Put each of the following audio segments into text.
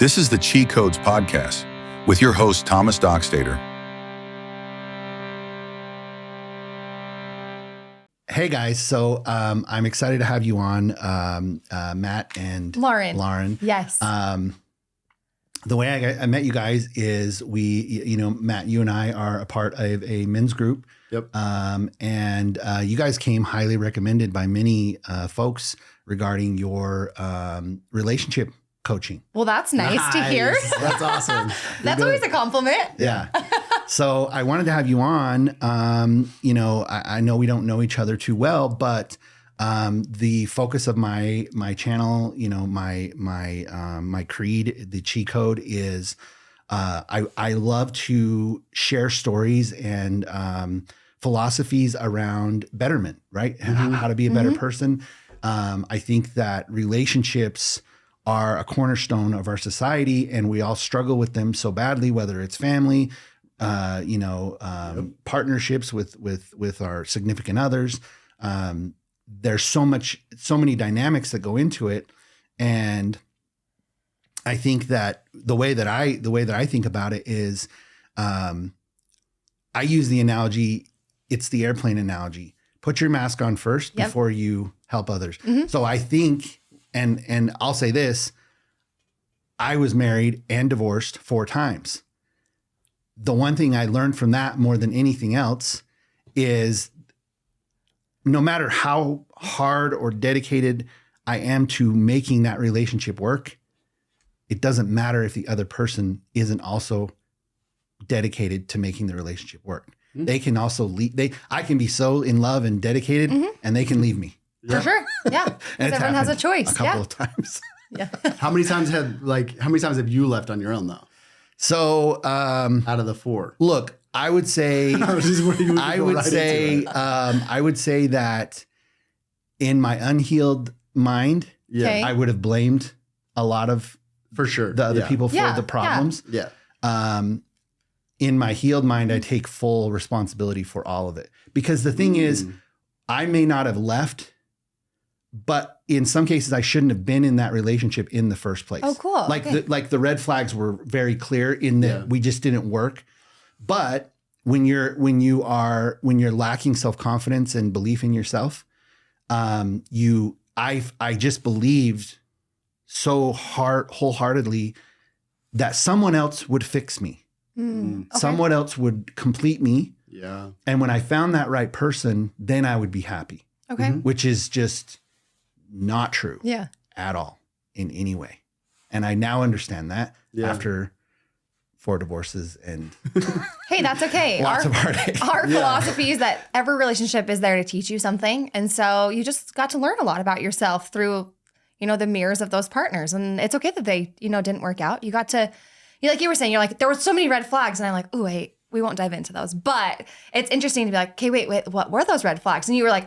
This is the Chi Codes Podcast with your host, Thomas Dockstader. Hey guys, so I'm excited to have you on, Matt and Lauren. Yes. The way I met you guys is Matt, you and I are a part of a men's group. Yep. And you guys came highly recommended by many folks regarding your relationship coaching. Well, that's nice to hear. That's awesome. That's always a compliment. Yeah. So I wanted to have you on. I know we don't know each other too well, but the focus of my channel, my creed, the Chi Code is I love to share stories and philosophies around betterment, right? Mm-hmm. How to be a better person. I think that relationships are a cornerstone of our society, and we all struggle with them so badly, whether it's family, partnerships with our significant others. There's so many dynamics that go into it. And I think that the way that I think about it is, I use the analogy, it's the airplane analogy. Put your mask on first before you help others. Mm-hmm. So I think, and I'll say this, I was married and divorced 4 times. The one thing I learned from that more than anything else is no matter how hard or dedicated I am to making that relationship work, it doesn't matter if the other person isn't also dedicated to making the relationship work. Mm-hmm. They can also leave. I can be so in love and dedicated, and they can leave me. Yeah. For sure. Yeah. Because everyone has a choice. A couple of times. Yeah. How many times have you left on your own though? So out of the 4, look, I would say I would say that in my unhealed mind, I would have blamed a lot of for sure the other people for the problems. Yeah. In my healed mind, I take full responsibility for all of it, because the thing is, I may not have left, but in some cases I shouldn't have been in that relationship in the first place. Oh, cool. Like the red flags were very clear in that we just didn't work. But when you're lacking self-confidence and belief in yourself, I just believed so wholeheartedly that someone else would fix me. Okay. Someone else would complete me. Yeah. And when I found that right person, then I would be happy. Okay. Which is just not true at all in any way. And I now understand that after 4 divorces and hey, that's okay. Lots of heartache. Our philosophy is that every relationship is there to teach you something. And so you just got to learn a lot about yourself through, the mirrors of those partners. And it's okay that they, didn't work out. You got to, like you were saying, you're like, there were so many red flags. And I'm like, oh, wait, we won't dive into those. But it's interesting to be like, okay, wait, what were those red flags? And you were like,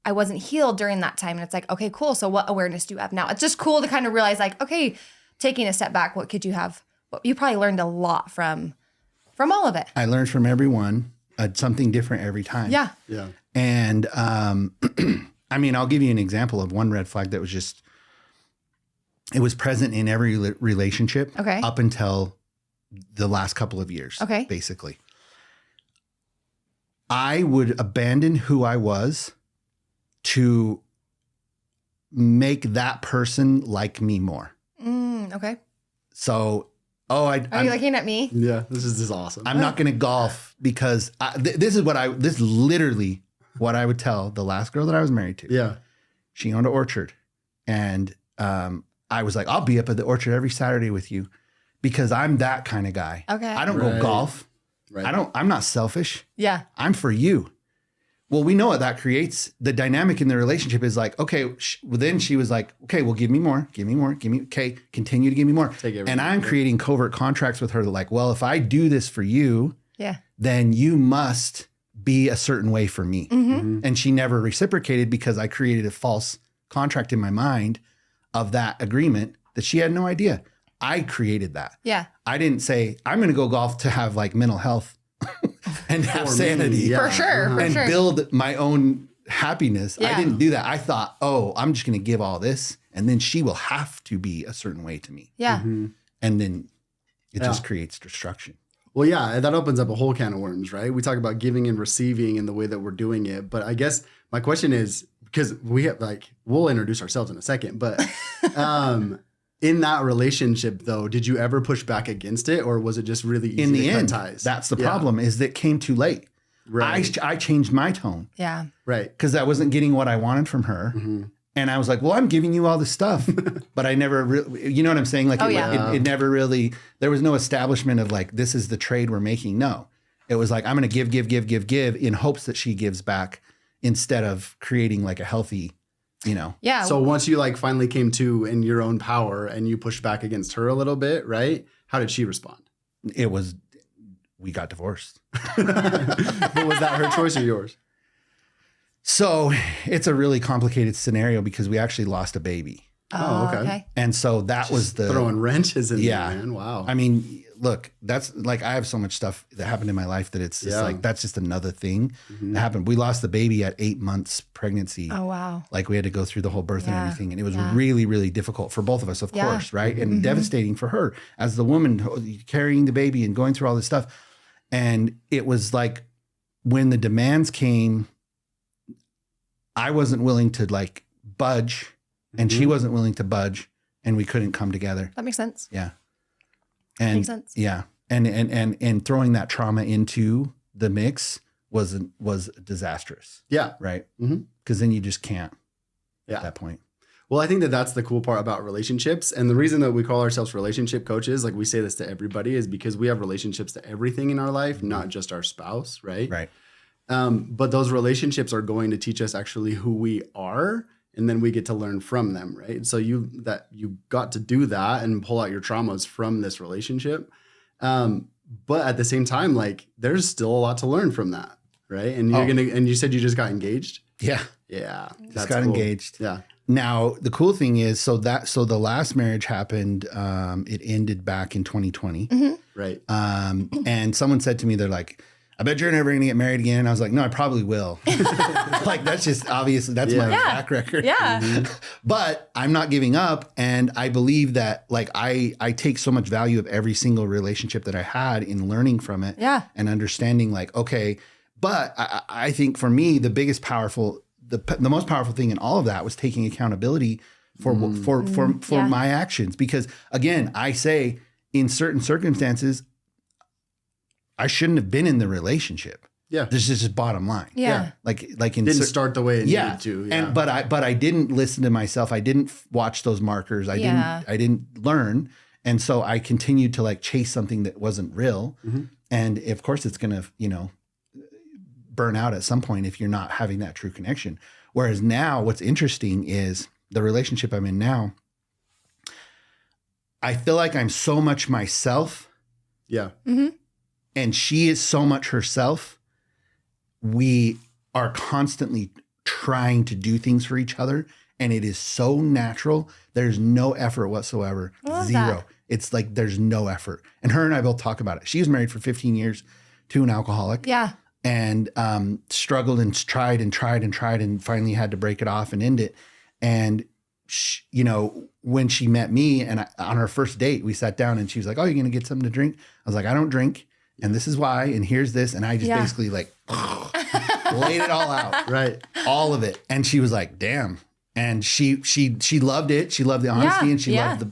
I wasn't healed during that time. And it's like, okay, cool. So what awareness do you have now? It's just cool to kind of realize like, okay, taking a step back, what could you have? You probably learned a lot from all of it. I learned from everyone something different every time. Yeah. Yeah. And I'll give you an example of one red flag that was just, it was present in every relationship up until the last couple of years, basically. I would abandon who I was to make that person like me more. Okay. So, are you looking at me? Yeah, this is awesome. I'm not going to golf because this is literally what I would tell the last girl that I was married to. Yeah. She owned an orchard, and I was like, I'll be up at the orchard every Saturday with you because I'm that kind of guy. Okay. I don't go golf. Right. I'm not selfish. Yeah. I'm for you. Well, we know what that creates. The dynamic in the relationship is like, okay, then she was like, okay, well, give me more, okay, continue to give me more. And I'm creating covert contracts with her like, well, if I do this for you, then you must be a certain way for me. Mm-hmm. And she never reciprocated because I created a false contract in my mind of that agreement that she had no idea. I created that. Yeah. I didn't say, I'm going to go golf to have like mental health and have sanity. For sure. Build my own happiness. I didn't do that. I thought, I'm just going to give all this and then she will have to be a certain way to me. Yeah. Mm-hmm. And then it Yeah. just creates destruction. Well, yeah, that opens up a whole can of worms, right? We talk about giving and receiving and the way that we're doing it. But I guess my question is, because we have we'll introduce ourselves in a second, but in that relationship though, did you ever push back against it, or was it just really easy In the to cut end, ties? that's the problem, is that it came too late. Right. I changed my tone Yeah. Right. because I wasn't getting what I wanted from her. Mm-hmm. And I was like, well, I'm giving you all this stuff, but I never really, you know what I'm saying? Like, Oh, yeah. it never really, there was no establishment of like, this is the trade we're making. No, it was like, I'm going to give in hopes that she gives back instead of creating like a healthy, you know. Yeah. So once you finally came to in your own power and you pushed back against her a little bit, right? How did she respond? It was, we got divorced. But was that her choice or yours? So it's a really complicated scenario because we actually lost a baby. Oh, okay. And so that was the Throwing wrenches in Yeah. there, man. Wow. I mean, look, that's like, I have so much stuff that happened in my life that it's just Yeah. like, that's just another thing Mhm. that happened. We lost the baby at 8 months pregnancy. Oh, wow. Like we had to go through the whole birth and Yeah. everything. And it was Yeah. really, really difficult for both of us, of Yeah. course. Right. And Mhm. devastating for her as the woman carrying the baby and going through all this stuff. And it was like, when the demands came, I wasn't willing to like budge and she Mhm. wasn't willing to budge, and we couldn't come together. That makes sense. Yeah. And Makes sense. yeah. And throwing that trauma into the mix was disastrous. Yeah. Right. Mhm. Cause then you just can't Yeah. at that point. Well, I think that that's the cool part about relationships. And the reason that we call ourselves relationship coaches, like we say this to everybody, is because we have relationships to everything in our life, not just our spouse, right? Right. But those relationships are going to teach us actually who we are, and then we get to learn from them, right? So you got to do that and pull out your traumas from this relationship. But at the same time, like there's still a lot to learn from that, right? And and you said you just got engaged? Yeah. Yeah. Just got engaged. Yeah. Now the cool thing is, so the last marriage happened, it ended back in 2020. Right. And someone said to me, they're like, I bet you're never gonna get married again. And I was like, no, I probably will. Like, that's just obviously, that's my Yeah. track record. Yeah. But I'm not giving up. And I believe that like I take so much value of every single relationship that I had in learning from it. Yeah. And understanding like, okay, but I think for me, the most powerful thing in all of that was taking accountability for Yeah. my actions. Because again, I say in certain circumstances, I shouldn't have been in the relationship. Yeah. This is just bottom line. Yeah. Like in Didn't start the way it yeah. needed to. Yeah. And but I didn't listen to myself. I didn't watch those markers. I didn't learn. And so I continued to like chase something that wasn't real. Mhm. And of course it's gonna, burn out at some point if you're not having that true connection. Whereas now what's interesting is the relationship I'm in now, I feel like I'm so much myself Yeah. and she is so much herself. We are constantly trying to do things for each other, and it is so natural. There's no effort whatsoever. I love Zero. that. It's like there's no effort. And her and I both talk about it. She was married for 15 years to an alcoholic. Yeah. And struggled and tried and finally had to break it off and end it. And when she met me and on our first date, we sat down and she was like, "Oh, you're gonna get something to drink?" I was like, "I don't drink, and this is why, and here's this," and I just basically like laid it all out, Right. all of it. And she was like, "Damn." And she loved it. She loved the honesty, and she loved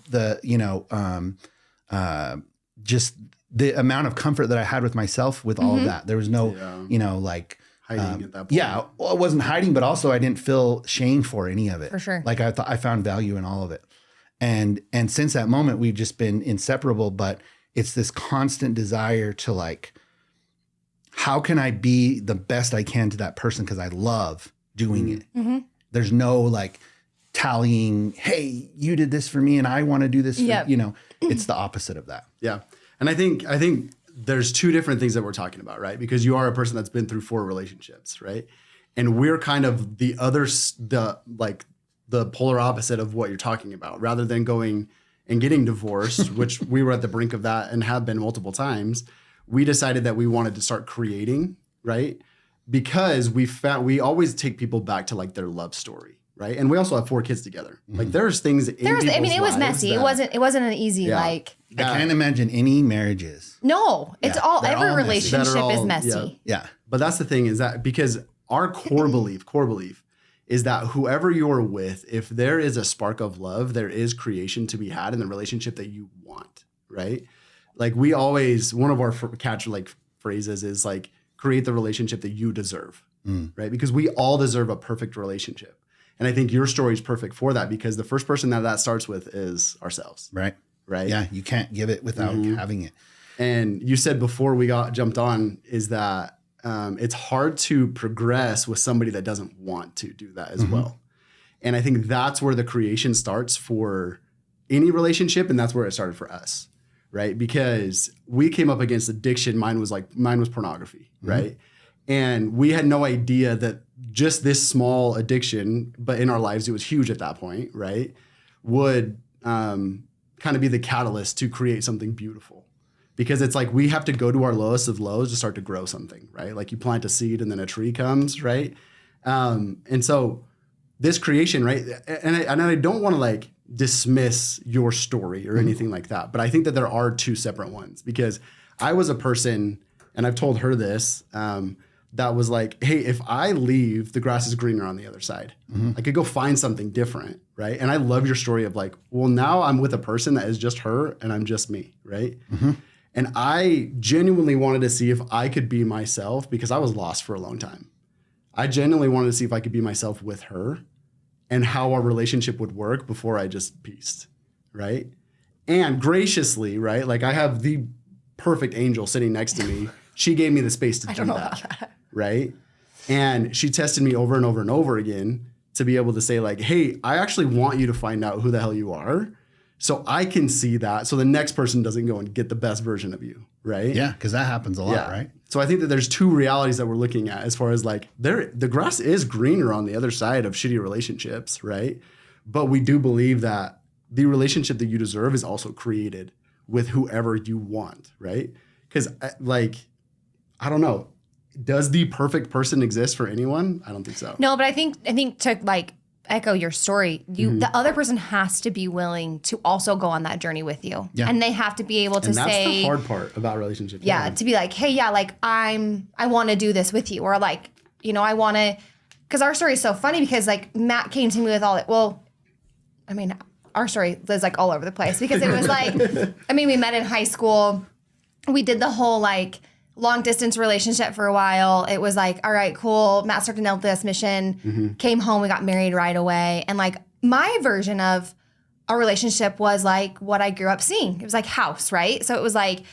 just the amount of comfort that I had with myself with all of that. There was no, Hiding at that point. yeah, well, it wasn't hiding, but also I didn't feel shame for any of it. For sure. Like I found value in all of it. And since that moment, we've just been inseparable, but it's this constant desire to like, how can I be the best I can to that person? Cause I love doing it. Mm-hmm. There's no like tallying, hey, you did this for me and I want to do this for Yep. it's the opposite of that. Yeah. And I think there's two different things that we're talking about, right? Because you are a person that's been through 4 relationships, right? And we're kind of the polar opposite of what you're talking about. Rather than going and getting divorced, which we were at the brink of that and have been multiple times, we decided that we wanted to start creating, right? because we always take people back to like their love story, right? And we also have 4 kids together. Like there's things in people's it was lives messy. that- It wasn't an easy like. I can't imagine any marriages. No, it's Yeah, all they're every all messy. relationship That are is all- messy. Yeah. But that's the thing, is that because our core belief is that whoever you're with, if there is a spark of love, there is creation to be had in the relationship that you want, right? Like we always, one of our catch like phrases is like, create the relationship that you deserve, right? Because we all deserve a perfect relationship. And I think your story is perfect for that, because the first person that starts with is ourselves. Right. Right. Yeah. You can't give it without having it. And you said before we jumped on is that it's hard to progress with somebody that doesn't want to do that as well. And I think that's where the creation starts for any relationship. And that's where it started for us, right? Because we came up against addiction. Mine was pornography, right? And we had no idea that just this small addiction, but in our lives, it was huge at that point, right? Would kind of be the catalyst to create something beautiful. Because it's like we have to go to our lowest of lows to start to grow something, right? Like you plant a seed and then a tree comes, right? And so this creation, right? And I don't want to like dismiss your story or anything like that, but I think that there are 2 separate ones, because I was a person, and I've told her this, that was like, hey, if I leave, the grass is greener on the other side. I could go find something different, right? And I love your story of like, well, now I'm with a person that is just her and I'm just me, right? And I genuinely wanted to see if I could be myself, because I was lost for a long time. I genuinely wanted to see if I could be myself with her and how our relationship would work before I just pieced, right? And graciously, right? Like I have the perfect angel sitting next to me. She gave me the space to do that, right? And she tested me over and over and over again to be able to say like, hey, I actually want you to find out who the hell you are, so I can see that, so the next person doesn't go and get the best version of you, right? Yeah, because that happens a lot, right? So I think that there's 2 realities that we're looking at as far as like the grass is greener on the other side of shitty relationships, right? But we do believe that the relationship that you deserve is also created with whoever you want, right? Because like, I don't know, does the perfect person exist for anyone? I don't think so. No, but I think to like echo your story, the other person has to be willing to also go on that journey with you. Yeah. And they have to be able to And that's say, the hard part about relationships. yeah, to be like, hey, yeah, like I want to do this with you, or like, you know, I want to, because our story is so funny because like Matt came to me with all that. Well, I mean, our story is like all over the place, because it was like, I mean, we met in high school. We did the whole like long distance relationship for a while. It was like, all right, cool. Matt started an LDS mission, came home, we got married right away. And like my version of our relationship was like what I grew up seeing. It was like house, right? So it was like,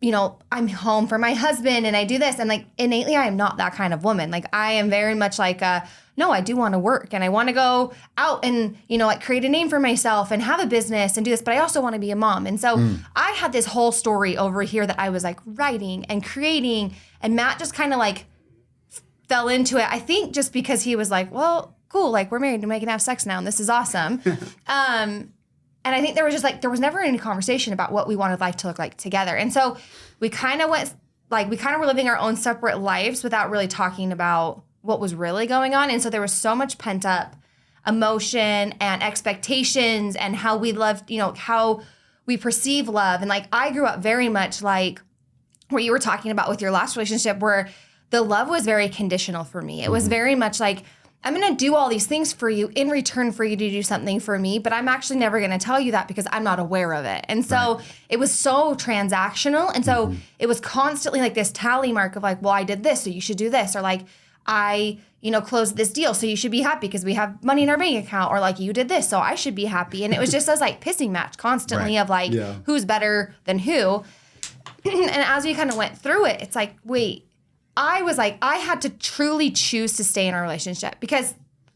you know, I'm home for my husband and I do this. And like innately, I am not that kind of woman. Like I am very much like, no, I do want to work and I want to go out and, you know, like create a name for myself and have a business and do this, but I also want to be a mom. And so I had this whole story over here that I was like writing and creating, and Matt just kind of like fell into it. I think just because he was like, well, cool, like we're married and we can have sex now and this is awesome. And I think there was never any conversation about what we wanted life to look like together. And so we kind of were living our own separate lives without really talking about what was really going on. And so there was so much pent up emotion and expectations and how we loved, you know, how we perceive love. And like, I grew up very much like what you were talking about with your last relationship, where the love was very conditional for me. It was very much like, I'm going to do all these things for you in return for you to do something for me, but I'm actually never going to tell you that because I'm not aware of it. And so it was so transactional. And so it was constantly like this tally mark of like, well, I did this, so you should do this. Or like, I, you know, closed this deal, so you should be happy because we have money in our bank account. Or like, you did this, so I should be happy. And it was just this like pissing match constantly of like, who's better than who. And as we kind of went through it, it's like, wait, I was like, I had to truly choose to stay in our relationship, because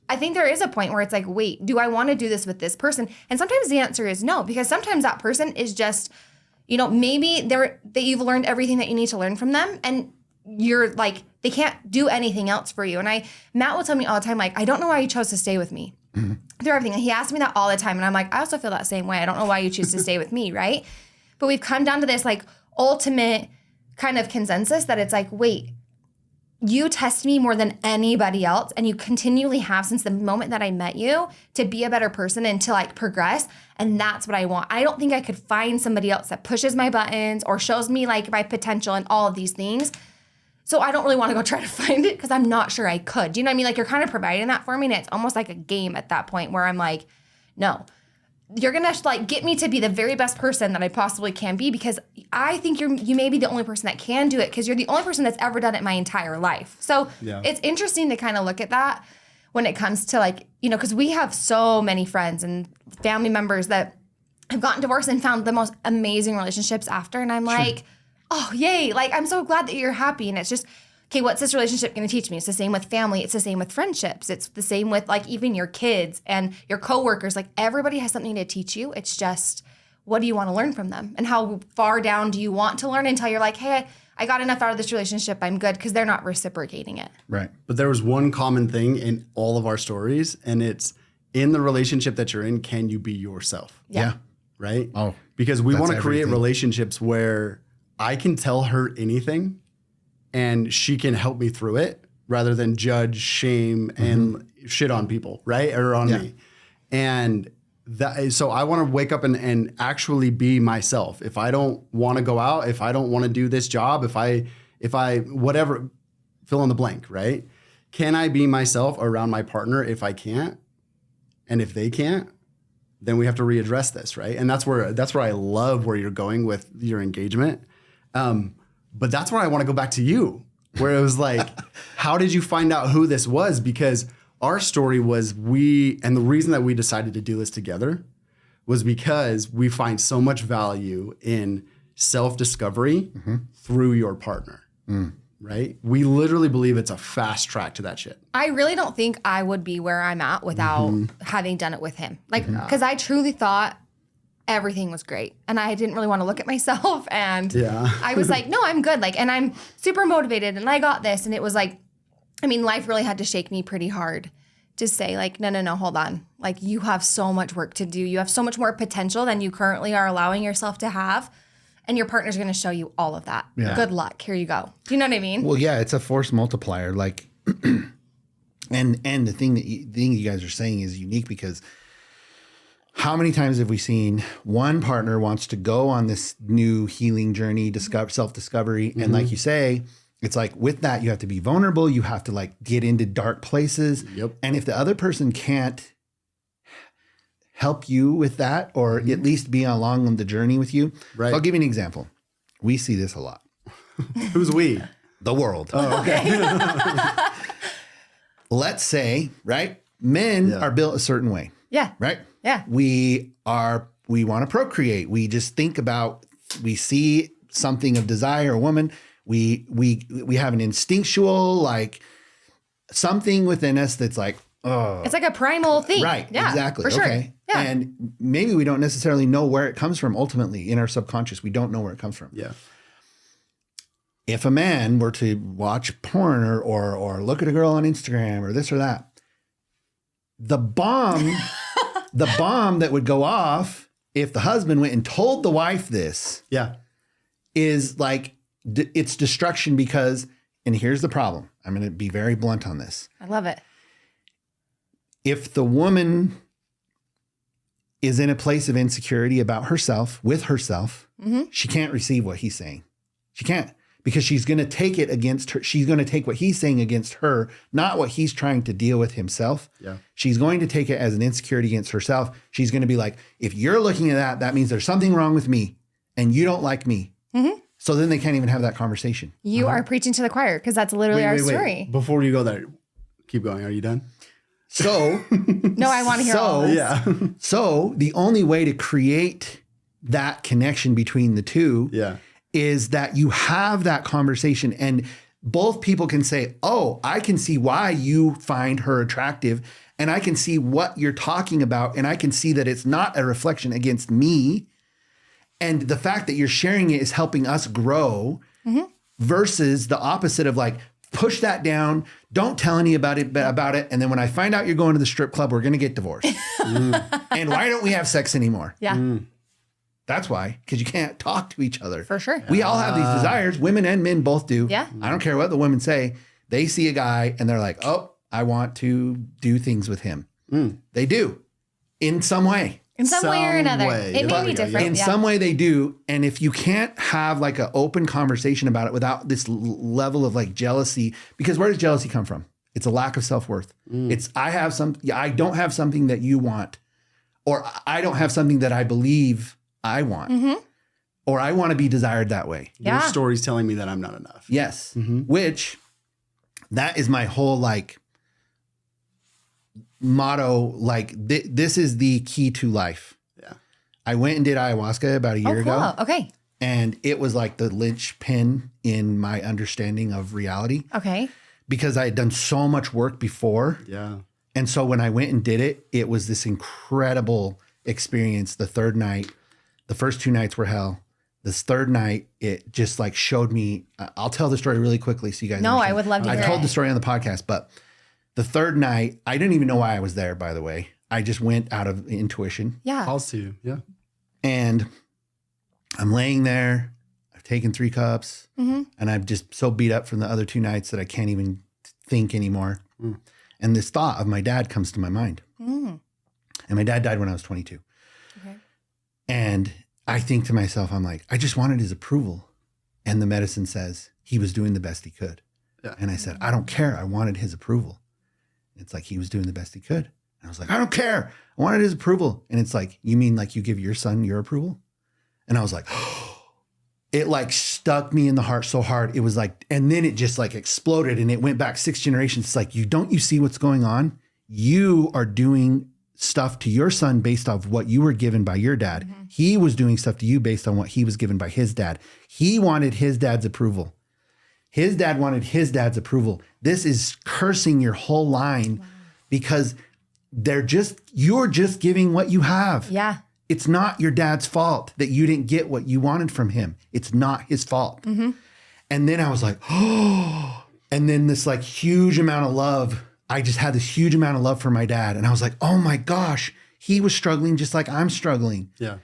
I think there is a point where it's like, wait, do I want to do this with this person? And sometimes the answer is no, because sometimes that person is just, you know, maybe that you've learned everything that you need to learn from them, and you're like, they can't do anything else for you. And Matt will tell me all the time, like, I don't know why you chose to stay with me through everything. And he asks me that all the time. And I'm like, I also feel that same way. I don't know why you choose to stay with me, right? But we've come down to this like ultimate kind of consensus that it's like, wait, you test me more than anybody else, and you continually have since the moment that I met you to be a better person and to like progress. And that's what I want. I don't think I could find somebody else that pushes my buttons or shows me like my potential and all of these things. So I don't really want to go try to find it because I'm not sure I could. Do you know what I mean? Like you're kind of providing that for me, and it's almost like a game at that point where I'm like, no, you're gonna like get me to be the very best person that I possibly can be, because I think you may be the only person that can do it because you're the only person that's ever done it my entire life. So it's interesting to kind of look at that when it comes to like, you know, because we have so many friends and family members that have gotten divorced and found the most amazing relationships after. And I'm like, oh, yay. Like, I'm so glad that you're happy. And it's just, okay, what's this relationship going to teach me? It's the same with family. It's the same with friendships. It's the same with like even your kids and your coworkers. Like everybody has something to teach you. It's just, what do you want to learn from them? And how far down do you want to learn until you're like, hey, I got enough out of this relationship. I'm good, because they're not reciprocating it. Right. But there was one common thing in all of our stories, and it's in the relationship that you're in, can you be yourself? Yeah. Right? Oh, because we want to create everything. relationships where I can tell her anything and she can help me through it rather than judge, shame, and shit on people, right? Or on me. And so I want to wake up and actually be myself. If I don't want to go out, if I don't want to do this job, if I whatever, fill in the blank, right? Can I be myself around my partner if I can't? And if they can't, then we have to readdress this, right? And that's where I love where you're going with your engagement. But that's where I want to go back to you, where it was like, how did you find out who this was? Because our story was and the reason that we decided to do this together was because we find so much value in self-discovery through your partner, right? We literally believe it's a fast track to that shit. I really don't think I would be where I'm at without having done it with him. Like, because I truly thought everything was great. And I didn't really want to look at myself. And I was like, no, I'm good. Like, and I'm super motivated and I got this. And it was like, I mean, life really had to shake me pretty hard to say like, no, hold on. Like, you have so much work to do. You have so much more potential than you currently are allowing yourself to have. And your partner's going to show you all of that. Yeah. Good luck. Here you go. Do you know what I mean? Well, yeah, it's a force multiplier. Like, and the thing you guys are saying is unique, because how many times have we seen one partner wants to go on this new healing journey, self-discovery, and like you say, it's like with that you have to be vulnerable. You have to like get into dark places. Yep. And if the other person can't help you with that, or at least be along on the journey with you. Right. I'll give you an example. We see this a lot. Who's we? The world. Oh, okay. Let's say, right? Men are built a certain way. Yeah. Right? Yeah. We want to procreate. We just think about, we see something of desire, a woman. We have an instinctual, like something within us that's like, oh. It's like a primal thing. Right. Yeah, exactly. for sure. Okay. Yeah. And maybe we don't necessarily know where it comes from ultimately in our subconscious. We don't know where it comes from. Yeah. If a man were to watch porn or look at a girl on Instagram or this or that, the bomb that would go off if the husband went and told the wife this is like, it's destruction, because, and here's the problem. I'm going to be very blunt on this. I love it. If the woman is in a place of insecurity about herself, with herself, she can't receive what he's saying. She can't, because she's going to take it against her. She's going to take what he's saying against her, not what he's trying to deal with himself. Yeah. She's going to take it as an insecurity against herself. She's going to be like, if you're looking at that, that means there's something wrong with me and you don't like me. So then they can't even have that conversation. You are preaching to the choir, because that's literally our story. Before you go there, keep going. Are you done? So no, I want to hear all this. Yeah. So the only way to create that connection between the two is that you have that conversation, and both people can say, oh, I can see why you find her attractive, and I can see what you're talking about, and I can see that it's not a reflection against me. And the fact that you're sharing it is helping us grow versus the opposite of like, push that down. Don't tell any about it. And then when I find out you're going to the strip club, we're going to get divorced. And why don't we have sex anymore? Yeah. That's why, because you can't talk to each other. For sure. We all have these desires. Women and men both do. Yeah. I don't care what the women say, They see a guy and they're like, oh, I want to do things with him. They do in some way. In some way or another. way. It may be different. In some way they do. And if you can't have like an open conversation about it without this level of like jealousy, because where does jealousy come from? It's a lack of self-worth. It's I don't have something that you want, or I don't have something that I believe I want, or I want to be desired that way. Your story's telling me that I'm not enough. Yes. Which that is my whole like motto. Like this is the key to life. Yeah. I went and did ayahuasca about a year ago. Okay. And it was like the linchpin in my understanding of reality. Okay. Because I had done so much work before. Yeah. And so when I went and did it, it was this incredible experience. The third night, the first 2 nights were hell. This third night, it just like showed me, I'll tell the story really quickly so you guys understand. I would love to hear I told it. the story on the podcast, but the third night, I didn't even know why I was there, by the way. I just went out of intuition. Yeah. Calls to you. Yeah. And I'm laying there. I've taken 3 cups and I'm just so beat up from the other 2 nights that I can't even think anymore. And this thought of my dad comes to my mind. And my dad died when I was 22. Okay. And I think to myself, I'm like, I just wanted his approval. And the medicine says he was doing the best he could. Yeah. And I said, I don't care. I wanted his approval. It's like he was doing the best he could. And I was like, I don't care. I wanted his approval. And it's like, you mean like you give your son your approval? And I was like, it like stuck me in the heart so hard. It was like, and then it just like exploded and it went back 6 generations. It's like, don't you see what's going on? You are doing stuff to your son based off what you were given by your dad. He was doing stuff to you based on what he was given by his dad. He wanted his dad's approval. His dad wanted his dad's approval. This is cursing your whole line because you're just giving what you have. Yeah. It's not your dad's fault that you didn't get what you wanted from him. It's not his fault. And then I was like, oh, and then this like huge amount of love. I just had this huge amount of love for my dad. And I was like, oh my gosh, he was struggling just like I'm struggling. Yeah.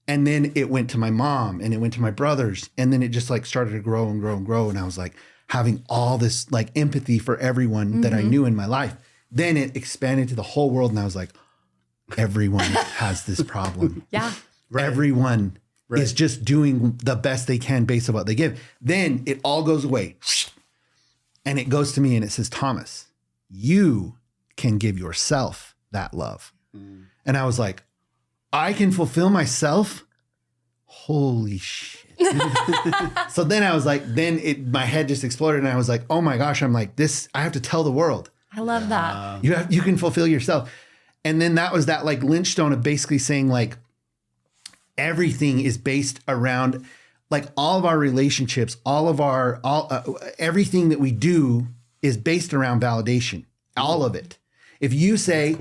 And then it went to my mom and it went to my brothers. And then it just like started to grow and grow and grow. And I was like having all this like empathy for everyone that I knew in my life. Then it expanded to the whole world. And I was like, everyone has this problem. Yeah. Everyone is just doing the best they can based on what they give. Then it all goes away. And it goes to me and it says, Thomas, you can give yourself that love. And I was like, I can fulfill myself? Holy shit. So then I was like, my head just exploded and I was like, oh my gosh, I'm like this, I have to tell the world. I love that. You can fulfill yourself. And then that was that like lynchstone of basically saying like everything is based around like all of our relationships, everything that we do is based around validation, all of it. If you say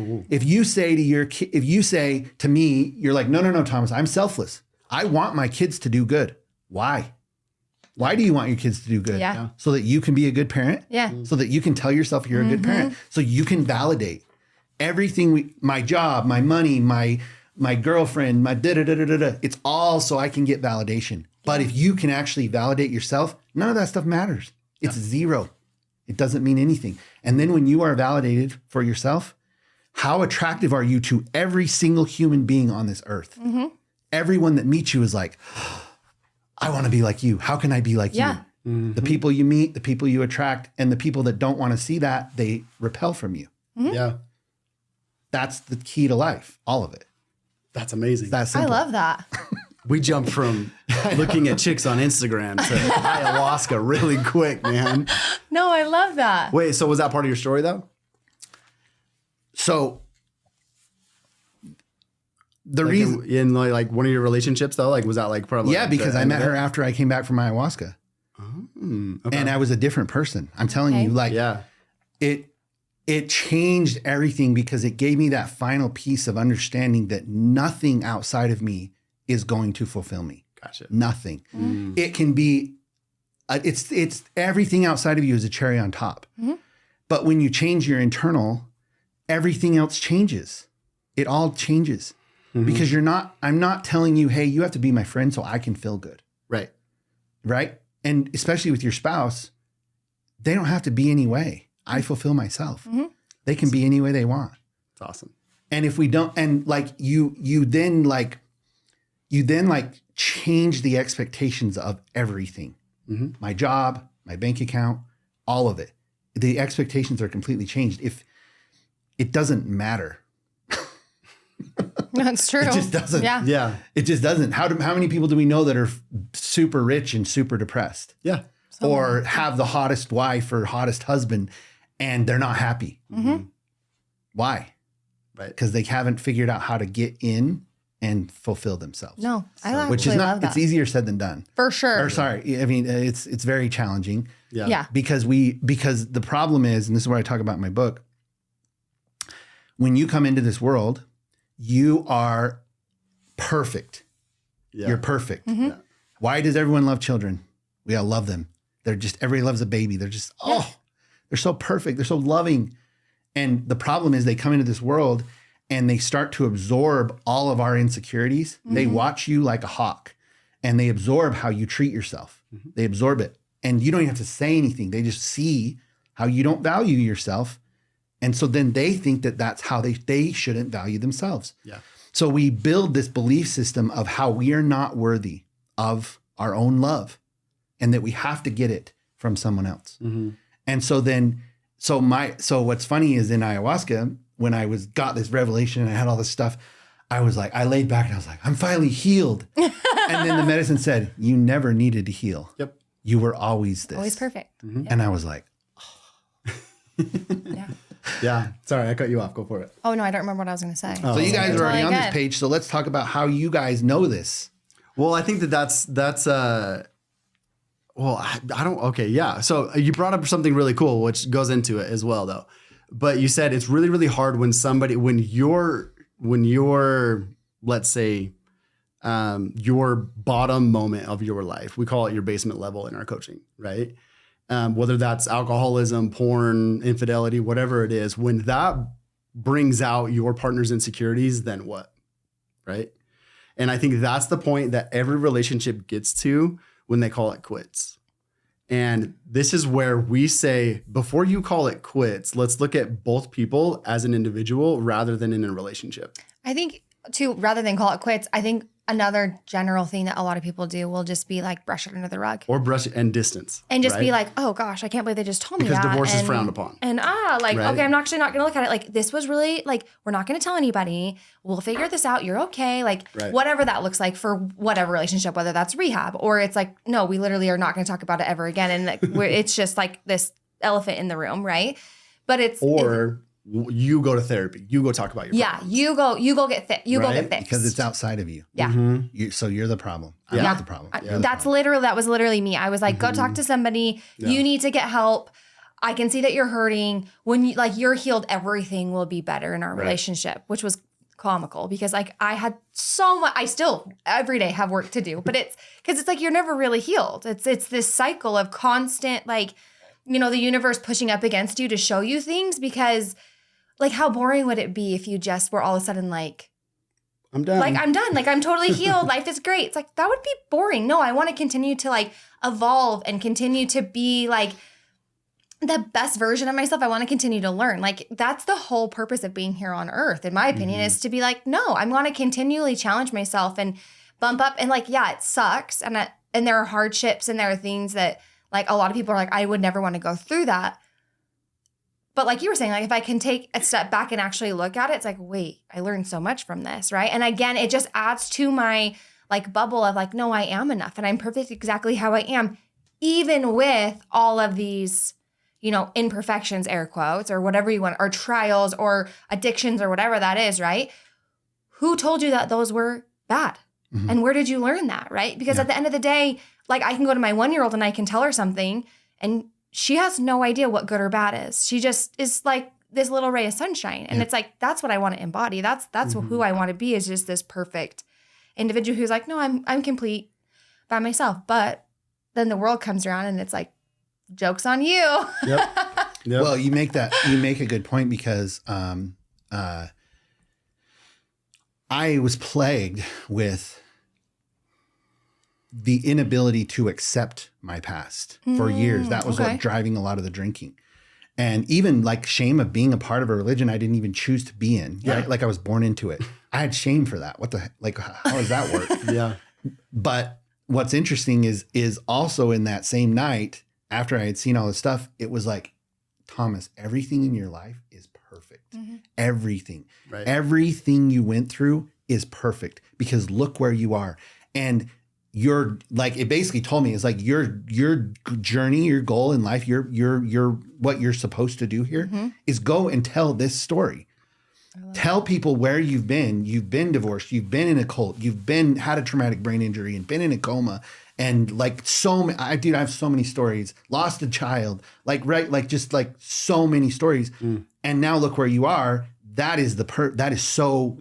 to me, you're like, no, Thomas, I'm selfless. I want my kids to do good. Why? Why do you want your kids to do good? Yeah. So that you can be a good parent? Yeah. So that you can tell yourself you're a good parent. So you can validate everything, my job, my money, my girlfriend, my da-da-da-da-da-da. It's all so I can get validation. But if you can actually validate yourself, none of that stuff matters. It's zero. It doesn't mean anything. And then when you are validated for yourself, how attractive are you to every single human being on this earth? Everyone that meets you is like, I want to be like you. How can I be like you? The people you meet, the people you attract, and the people that don't want to see that, they repel from you. Yeah. That's the key to life, all of it. That's amazing. That's I simple. love that. We jumped from looking at chicks on Instagram to ayahuasca really quick, man. No, I love that. Wait, so was that part of your story though? So the Like reason, in like one of your relationships though, like was that like probably because I met her after I came back from ayahuasca, Okay. and I was a different person. I'm telling Okay. you, like Yeah. it changed everything because it gave me that final piece of understanding that nothing outside of me is going to fulfill me. Gotcha. Nothing. It can be, it's everything outside of you is a cherry on top. But when you change your internal, everything else changes. It all changes because I'm not telling you, hey, you have to be my friend so I can feel good. Right. Right. And especially with your spouse, they don't have to be any way. I fulfill myself. Mm-hmm. They can be any way they want. It's awesome. And if we don't, and like you then change the expectations of everything. Mm-hmm. My job, my bank account, all of it. The expectations are completely changed. If it doesn't matter. That's true. It just doesn't. Yeah. Yeah. It just doesn't. How many people do we know that are super rich and super depressed? Yeah. Or have the hottest wife or hottest husband and they're not happy? Mm-hmm. Why? Right. Because they haven't figured out how to get in and fulfill themselves. No, I actually Which is love that. It's easier said than done. For sure. Or sorry, I mean it's very challenging. Yeah. Because the problem is, and this is what I talk about in my book, when you come into this world, you are perfect. Yeah. You're perfect. Mm-hmm. Yeah. Why does everyone love children? We all love them. Everybody loves a baby. They're just, they're so perfect. They're so loving. And the problem is they come into this world and they start to absorb all of our insecurities. Mm-hmm. They watch you like a hawk and they absorb how you treat yourself. Mm-hmm. They absorb it. And you don't even have to say anything. They just see how you don't value yourself. And so then they think that that's how they shouldn't value themselves. Yeah. So we build this belief system of how we are not worthy of our own love and that we have to get it from someone else. Mm-hmm. And so what's funny is in ayahuasca, when I got this revelation and I had all this stuff, I laid back and I was like, I'm finally healed. And then the medicine said, you never needed to heal. Yep. You were always this. Always perfect. Mm-hmm. And I was like, Yeah. Yeah. Sorry, I cut you off. Go for it. Oh no, I don't remember what I was going to say. so you guys It's are already really on this good. page. So let's talk about how you guys know this. Well, I think that's well, I don't, okay. Yeah. So you brought up something really cool, which goes into it as well though. But you said it's really, really hard when you're, let's say, your bottom moment of your life, we call it your basement level in our coaching, right? Whether that's alcoholism, porn, infidelity, whatever it is, when that brings out your partner's insecurities, then what? Right? And I think that's the point that every relationship gets to when they call it quits. And this is where we say, before you call it quits, let's look at both people as an individual rather than in a relationship. I think too, rather than call it quits, I think another general thing that a lot of people do will just be like brush it under the rug. Or brush and distance. And just right? be like, oh gosh, I can't believe they just told me Because that. divorce is And- frowned upon. And Right. okay, I'm actually not going to look at it. Like, this was really, like, we're not going to tell anybody. We'll figure this out. You're okay. Like, Right. whatever that looks like for whatever relationship, whether that's rehab or it's like, no, we literally are not going to talk about it ever again. And like, it's just like this elephant in the room, right? But You go to therapy. You go talk about your problems. you go get fit. You go Right? get fixed. Because it's outside of you. Yeah. Mm-hmm. So you're the problem. I'm Yeah. not the problem. You're the That problem. was literally me. I was like, go talk to somebody. Yeah. You need to get help. I can see that you're hurting. When you're healed, everything will be better in our Right. relationship, which was comical because like I had so much, I still every day have work to do, but it's because it's like, you're never really healed. It's this cycle of constant, like, the universe pushing up against you to show you things because like, how boring would it be if you just were all of a sudden like, I'm done. like, I'm done. Like, I'm totally healed. Life is great. It's like, that would be boring. No, I want to continue to like evolve and continue to be like the best version of myself. I want to continue to learn. Like, that's the whole purpose of being here on earth, in my opinion, is to be like, no, I want to continually challenge myself and bump up. And like, yeah, it sucks. And there are hardships and there are things that like a lot of people are like, I would never want to go through that. But like you were saying, like if I can take a step back and actually look at it, it's like, wait, I learned so much from this, right? And again, it just adds to my like bubble of like, no, I am enough and I'm perfect exactly how I am, even with all of these, imperfections, air quotes, or whatever you want, or trials or addictions or whatever that is, right? Who told you that those were bad? Mhm. And where did you learn that, right? Because at the end of the day, like I can go to my 1-year-old and I can tell her something and she has no idea what good or bad is. She just is like this little ray of sunshine. And it's like, that's what I want to embody. That's who I want to be, is just this perfect individual who's like, no, I'm complete by myself. But then the world comes around and it's like, joke's on you. Yep. Well, you make a good point because I was plagued with the inability to accept my past for years. That was okay. what driving a lot of the drinking. And even like shame of being a part of a religion I didn't even choose to be in. Yeah. Right? Like I was born into it. I had shame for that. What the heck? Like, how does that work? Yeah. But what's interesting is also in that same night, after I had seen all this stuff, it was like, Thomas, everything in your life is perfect. Everything. Right. Everything you went through is perfect because look where you are. And you're like, it basically told me, it's like your journey, your goal in life, your what you're supposed to do here is go and tell this story. Tell people where you've been divorced, you've been in a cult, you've had a traumatic brain injury and been in a coma. And like I have so many stories, lost a child, just so many stories. And now look where you are. There's so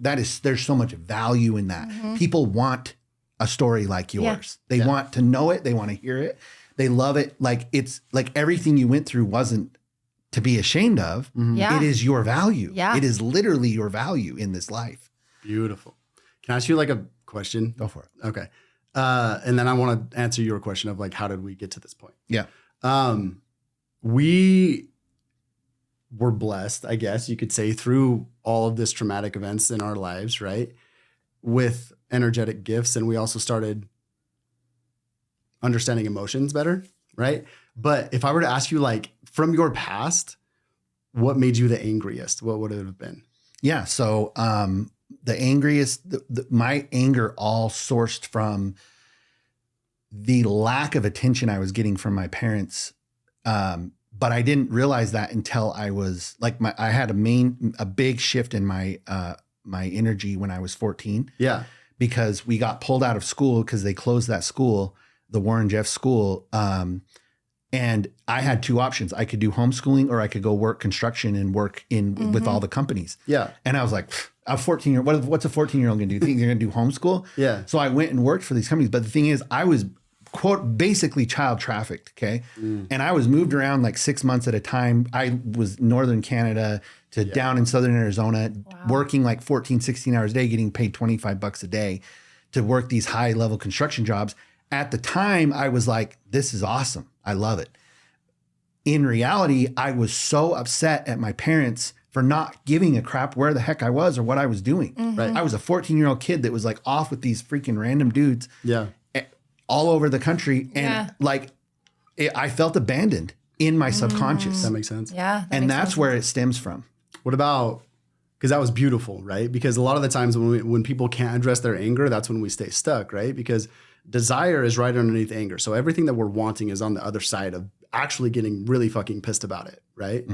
much value in that. People want a story like yours. They want to know it. They want to hear it. They love it. Like it's like everything you went through wasn't to be ashamed of. Yeah. It is your value. Yeah. It is literally your value in this life. Beautiful. Can I ask you like a question? Go for it. Okay. And then I want to answer your question of like, how did we get to this point? Yeah. We were blessed, I guess you could say, through all of this traumatic events in our lives, right? With energetic gifts. And we also started understanding emotions better, right? But if I were to ask you, like, from your past, what made you the angriest? What would it have been? Yeah. So the angriest, my anger all sourced from the lack of attention I was getting from my parents. But I didn't realize that until I was like, I had a big shift in my energy when I was 14. Yeah. Because we got pulled out of school because they closed that school, the Warren Jeff school. And I had two options. I could do homeschooling or I could go work construction and work with all the companies. Yeah. And I was like, I'm 14 what's a 14-year-old gonna do? You think they're gonna do homeschool? Yeah. So I went and worked for these companies. But the thing is, I was quote basically child trafficked. Okay. And I was moved around like 6 months at a time. I was northern Canada to down in southern Arizona, working like 14, 16 hours a day, getting paid $25 a day to work these high level construction jobs. At the time, I was like, this is awesome. I love it. In reality, I was so upset at my parents for not giving a crap where the heck I was or what I was doing. Right. I was a 14-year-old kid that was like off with these freaking random dudes all over the country. And I felt abandoned in my subconscious. That makes sense. Yeah. And that's where it stems from. What about, because that was beautiful, right? Because a lot of the times when people can't address their anger, that's when we stay stuck, right? Because desire is right underneath anger. So everything that we're wanting is on the other side of actually getting really fucking pissed about it, right?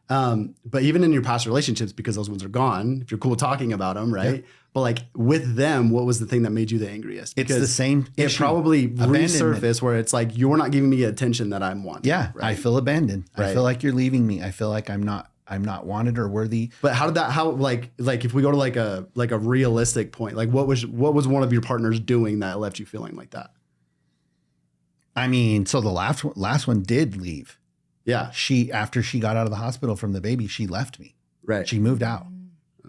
But even in your past relationships, because those ones are gone, if you're cool talking about them, right? Yeah. But like with them, what was the thing that made you the angriest? Because it's the same it issue. probably resurfaced where it's like, you're not giving me the attention that I'm wanting. Yeah, right? I feel abandoned. Right. I feel like you're leaving me. I feel like I'm not wanted or worthy. But like if we go to like a realistic point, like what was one of your partners doing that left you feeling like that? I mean, so the last one did leave. Yeah. After she got out of the hospital from the baby, she left me. Right. She moved out.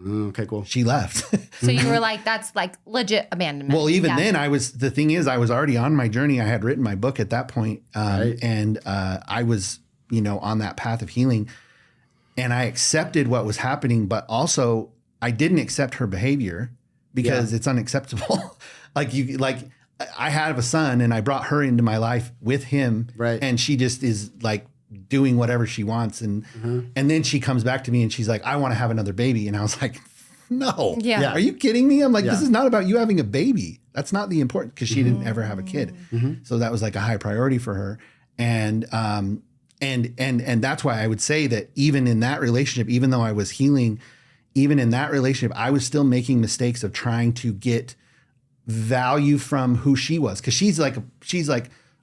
Okay, cool. She left. So you were like, that's like legit abandonment. Well, even then the thing is, I was already on my journey. I had written my book at that point. And I was, on that path of healing. And I accepted what was happening, but also I didn't accept her behavior because it's unacceptable. I have a son and I brought her into my life with him. Right. And she just is like doing whatever she wants. And then she comes back to me and she's like, I want to have another baby. And I was like, no. Yeah. Are you kidding me? I'm like, this is not about you having a baby. That's not the important, because she didn't ever have a kid. So that was like a high priority for her. And that's why I would say that even in that relationship, even though I was healing, even in that relationship, I was still making mistakes of trying to get value from who she was. Cause she's like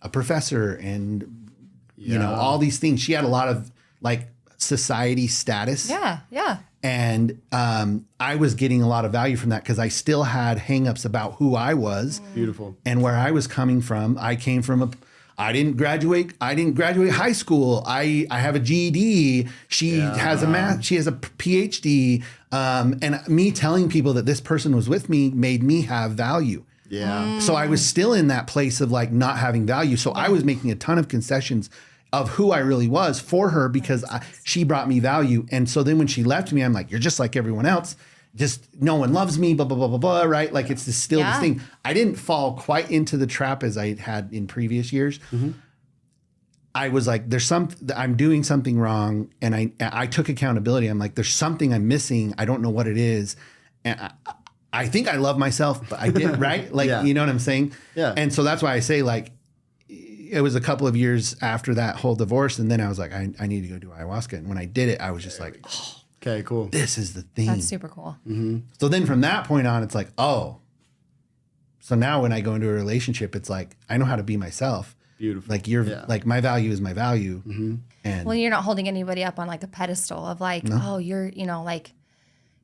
a professor and all these things. She had a lot of like society status. Yeah. Yeah. And I was getting a lot of value from that because I still had hangups about who I was. Beautiful. And where I was coming from. I came from I didn't graduate high school. I have a GED. She has she has a PhD. And me telling people that this person was with me made me have value. Yeah. So I was still in that place of like not having value. So I was making a ton of concessions of who I really was for her because she brought me value. And so then when she left me, I'm like, you're just like everyone else. Just no one loves me, blah, blah, blah, blah, blah, right? Like it's this thing. I didn't fall quite into the trap as I had in previous years. I was like, I'm doing something wrong. And I took accountability. I'm like, there's something I'm missing. I don't know what it is. And I think I love myself, but I didn't, right? Like, you know what I'm saying? Yeah. And so that's why I say like, it was a couple of years after that whole divorce. And then I was like, I need to go do ayahuasca. And when I did it, I was just like, oh, okay, cool. This is the thing. That's super cool. So then from that point on, it's like, oh, so now when I go into a relationship, it's like, I know how to be myself. Beautiful. Like like my value is my value. And Well, you're not holding anybody up on like a pedestal of like, oh, you're, like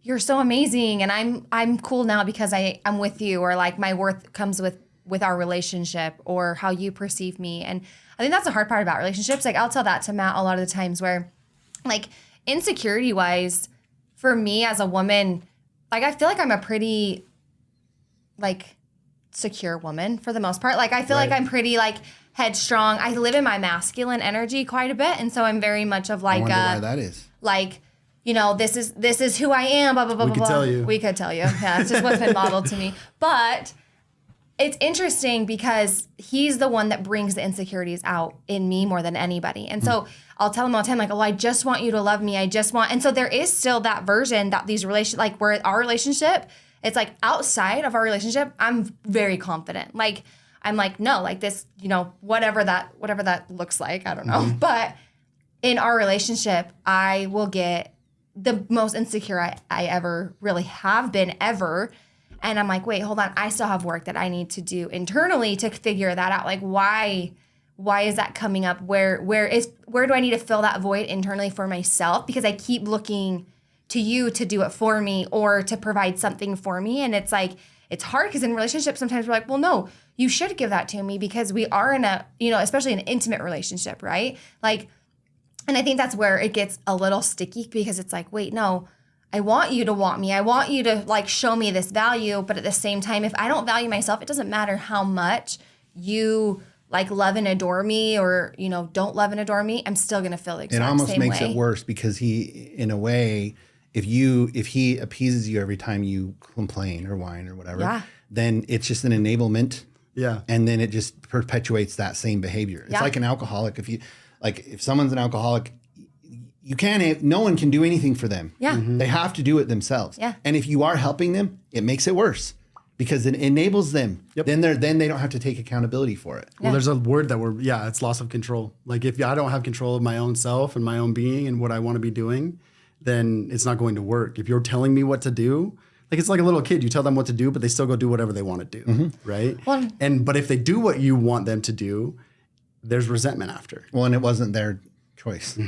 you're so amazing. And I'm cool now because I'm with you, or like my worth comes with our relationship or how you perceive me. And I think that's the hard part about relationships. Like I'll tell that to Matt a lot of the times where like insecurity wise for me as a woman, like I feel like I'm a pretty like secure woman for the most part. Like I feel like I'm pretty like headstrong. I live in my masculine energy quite a bit. And so I'm very much of like, I wonder why that is. Like, this is who I am, blah, blah, blah, blah, blah. Tell you. We could tell you. Yeah, it's just what's been modeled to me. But it's interesting because he's the one that brings the insecurities out in me more than anybody. And so I'll tell him all the time, like, oh, I just want you to love me. And so there is still that version that these relationships, like where our relationship, it's like outside of our relationship, I'm very confident. Like, I'm like, no, like this, whatever that looks like, I don't know. But in our relationship, I will get the most insecure I ever really have been ever. And I'm like, wait, hold on. I still have work that I need to do internally to figure that out. Like, why is that coming up? Where do I need to fill that void internally for myself? Because I keep looking to you to do it for me or to provide something for me. And it's like, it's hard because in relationships, sometimes we're like, well, no, you should give that to me because we are in a, especially an intimate relationship, right? Like, and I think that's where it gets a little sticky because it's like, wait, no, I want you to want me. I want you to like show me this value. But at the same time, if I don't value myself, it doesn't matter how much you like love and adore me or, don't love and adore me. I'm still going to feel the exact same way. It almost makes it worse because he, in a way, if he appeases you every time you complain or whine or whatever, then it's just an enablement. Yeah. And then it just perpetuates that same behavior. It's like an alcoholic. If someone's an alcoholic, no one can do anything for them. Yeah. They have to do it themselves. Yeah. And if you are helping them, it makes it worse because it enables them. Yep. Then they don't have to take accountability for it. Well, there's a word that it's loss of control. Like if I don't have control of my own self and my own being and what I want to be doing, then it's not going to work. If you're telling me what to do, like it's like a little kid, you tell them what to do, but they still go do whatever they want to do, right? Well, but if they do what you want them to do, there's resentment after. Well, and it wasn't their choice.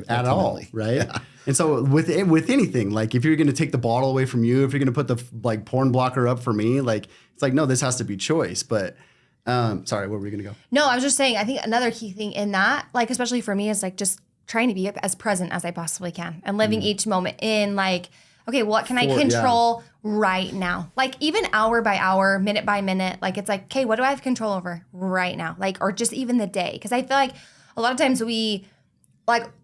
At all, right? Yeah. And so with anything, like if you're going to take the bottle away from you, if you're going to put the like porn blocker up for me, like it's like, no, this has to be choice. But sorry, where were we going to go? No, I was just saying, I think another key thing in that, like, especially for me is like just trying to be as present as I possibly can and living each moment in like, okay, what can I control right now? Like even hour by hour, minute by minute, like it's like, okay, what do I have control over right now? Like, or just even the day. Cause I feel like a lot of times we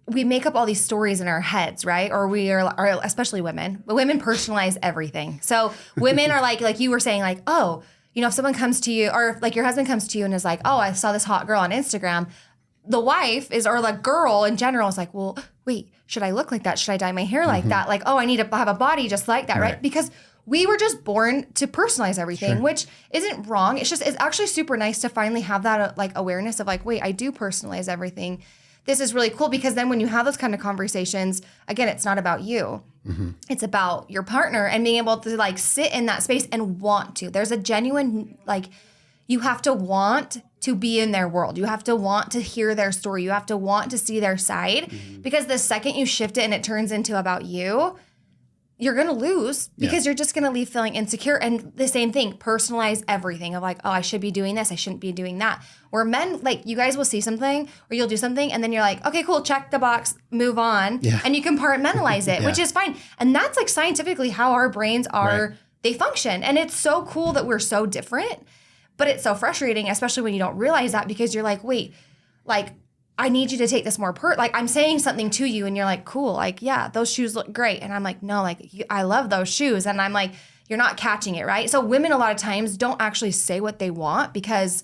make up all these stories in our heads, right? Or we are especially women, but women personalize everything. So women are like you were saying, like, oh, if someone comes to you or like your husband comes to you and is like, oh, I saw this hot girl on Instagram. The wife or the girl in general is like, well, wait, should I look like that? Should I dye my hair like that? Like, oh, I need to have a body just like that, right? Because we were just born to personalize everything, which isn't wrong. It's actually super nice to finally have that like awareness of like, wait, I do personalize everything. This is really cool because then when you have those kind of conversations, again, it's not about you. It's about your partner and being able to like sit in that space and want to. There's a genuine, like, you have to want to be in their world. You have to want to hear their story. You have to want to see their side because the second you shift it and it turns into about you, you're going to lose because you're just going to leave feeling insecure. And the same thing, personalize everything of like, oh, I should be doing this. I shouldn't be doing that. Where men, like you guys will see something or you'll do something and then you're like, okay, cool, check the box, move on. And you compartmentalize it, which is fine. And that's like scientifically how our brains are they function. And it's so cool that we're so different, but it's so frustrating, especially when you don't realize that, because you're like, wait, like, I need you to take this more like I'm saying something to you and you're like, cool, like, yeah, those shoes look great. And I'm like, no, like, I love those shoes. And I'm like, you're not catching it, right? So women a lot of times don't actually say what they want because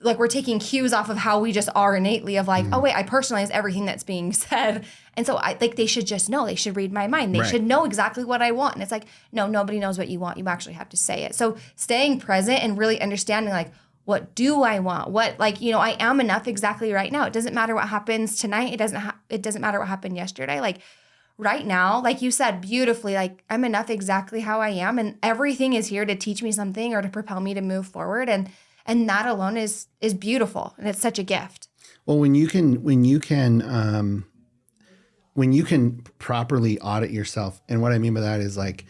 like we're taking cues off of how we just are innately of like, oh wait, I personalize everything that's being said. And so I like they should just know, they should read my mind. They should know exactly what I want. And it's like, no, nobody knows what you want. You actually have to say it. So staying present and really understanding like, what do I want? What, like, you know, I am enough exactly right now. It doesn't matter what happens tonight. It doesn't matter what happened yesterday. Like right now, like you said beautifully, like I'm enough exactly how I am. And everything is here to teach me something or to propel me to move forward. And that alone is beautiful. And it's such a gift. Well, when you can properly audit yourself, and what I mean by that is like,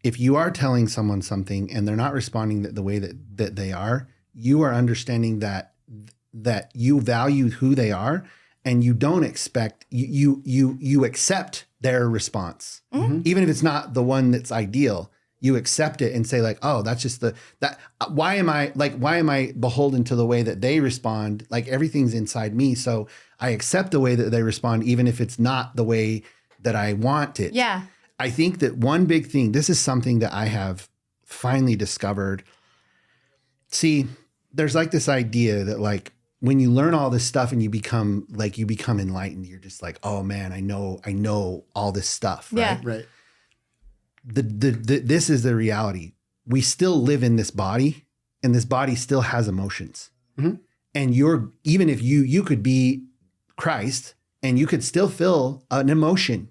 if you are telling someone something and they're not responding the way that they are, you are understanding that you value who they are, and you don't expect you accept their response, even if it's not the one that's ideal. You accept it and say like, oh, that's just why am I beholden to the way that they respond? Like everything's inside me. So I accept the way that they respond, even if it's not the way that I want it. Yeah. I think that one big thing, this is something that I have finally discovered. See, there's like this idea that like when you learn all this stuff and you become enlightened, you're just like, oh man, I know all this stuff. Right. Yeah. Right. This is the reality. We still live in this body, and this body still has emotions. And even if you could be Christ and you could still feel an emotion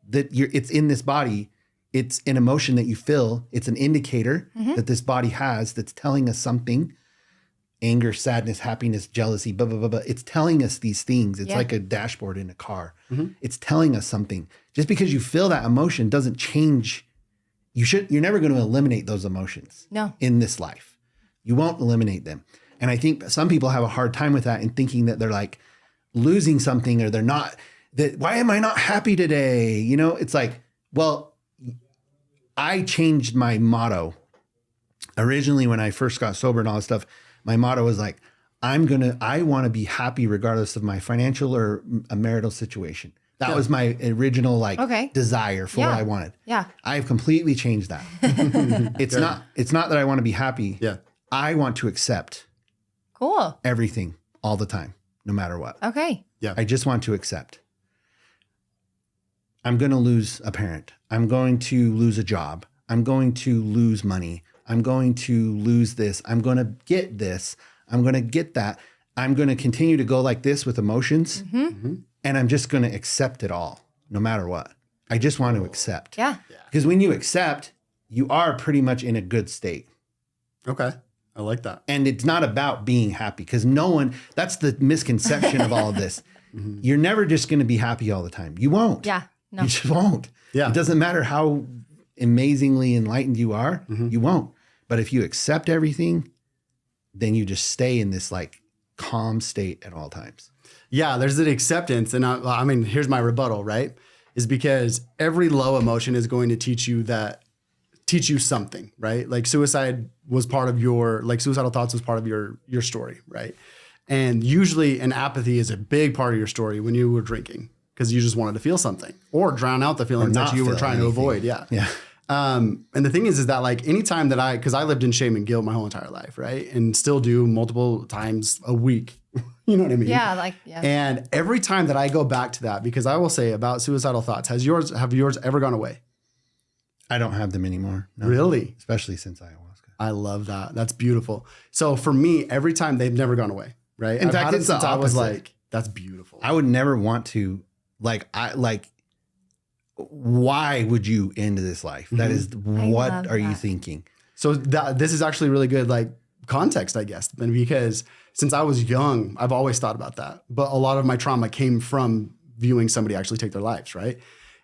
that it's in this body. It's an emotion that you feel. It's an indicator that this body has that's telling us something. Anger, sadness, happiness, jealousy, blah, blah, blah, blah. It's telling us these things. It's like a dashboard in a car. It's telling us something. Just because you feel that emotion doesn't change. You're never going to eliminate those emotions. No. In this life. You won't eliminate them. And I think some people have a hard time with that and thinking that they're like losing something, or they're not, why am I not happy today? You know, it's like, well, I changed my motto. Originally, when I first got sober and all this stuff, my motto was like, I want to be happy regardless of my financial or a marital situation. That was my original desire for what I wanted. Yeah. I've completely changed that. It's not that I want to be happy. Yeah. I want to accept everything all the time, no matter what. Okay. Yeah. I just want to accept. I'm going to lose a parent. I'm going to lose a job. I'm going to lose money. I'm going to lose this. I'm going to get this. I'm going to get that. I'm going to continue to go like this with emotions. And I'm just going to accept it all, no matter what. I just want to accept. Yeah. Because when you accept, you are pretty much in a good state. Okay. I like that. And it's not about being happy, because that's the misconception of all of this. You're never just going to be happy all the time. You won't. Yeah. No. You just won't. Yeah. It doesn't matter how amazingly enlightened you are, you won't. But if you accept everything, then you just stay in this like calm state at all times. Yeah, there's an acceptance. And I mean, here's my rebuttal, right? Is because every low emotion is going to teach you something, right? Like suicidal thoughts was part of your story, right? And usually an apathy is a big part of your story when you were drinking, because you just wanted to feel something or drown out the feelings that you were trying to avoid. Yeah. Yeah. And the thing is that like anytime that because I lived in shame and guilt my whole entire life, right? And still do multiple times a week. You know what I mean? Yeah. And every time that I go back to that, because I will say about suicidal thoughts, have yours ever gone away? I don't have them anymore. No. Really? Especially since ayahuasca. I love that. That's beautiful. So for me, every time they've never gone away, right? In fact, it's the I was opposite. like, that's beautiful. I would never want to why would you end this life? That is, what are you thinking? So this is actually really good, like context, I guess, because since I was young, I've always thought about that. But a lot of my trauma came from viewing somebody actually take their lives, right?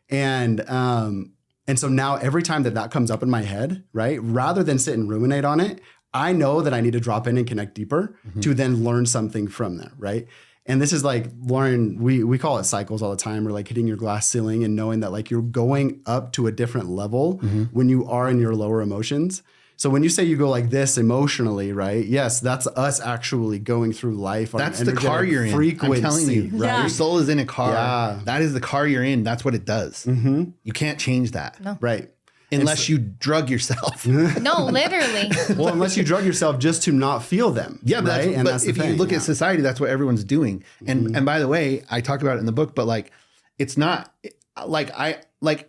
And so now every time that comes up in my head, right, rather than sit and ruminate on it, I know that I need to drop in and connect deeper to then learn something from that, right? And this is like, Lauren, we call it cycles all the time, or like hitting your glass ceiling and knowing that like you're going up to a different level when you are in your lower emotions. So when you say you go like this emotionally, right? Yes, that's us actually going through life. On That's an the car you're in. frequency, I'm telling you, right? Yeah. Your soul is in a car. Yeah. That is the car you're in. That's what it does. You can't change that. No. Right. Unless you drug yourself. No, literally. Well, unless you drug yourself just to not feel them. Yeah, but, right? but if you look at society, that's what everyone's doing. And by the way, I talk about it in the book, but like, it's not like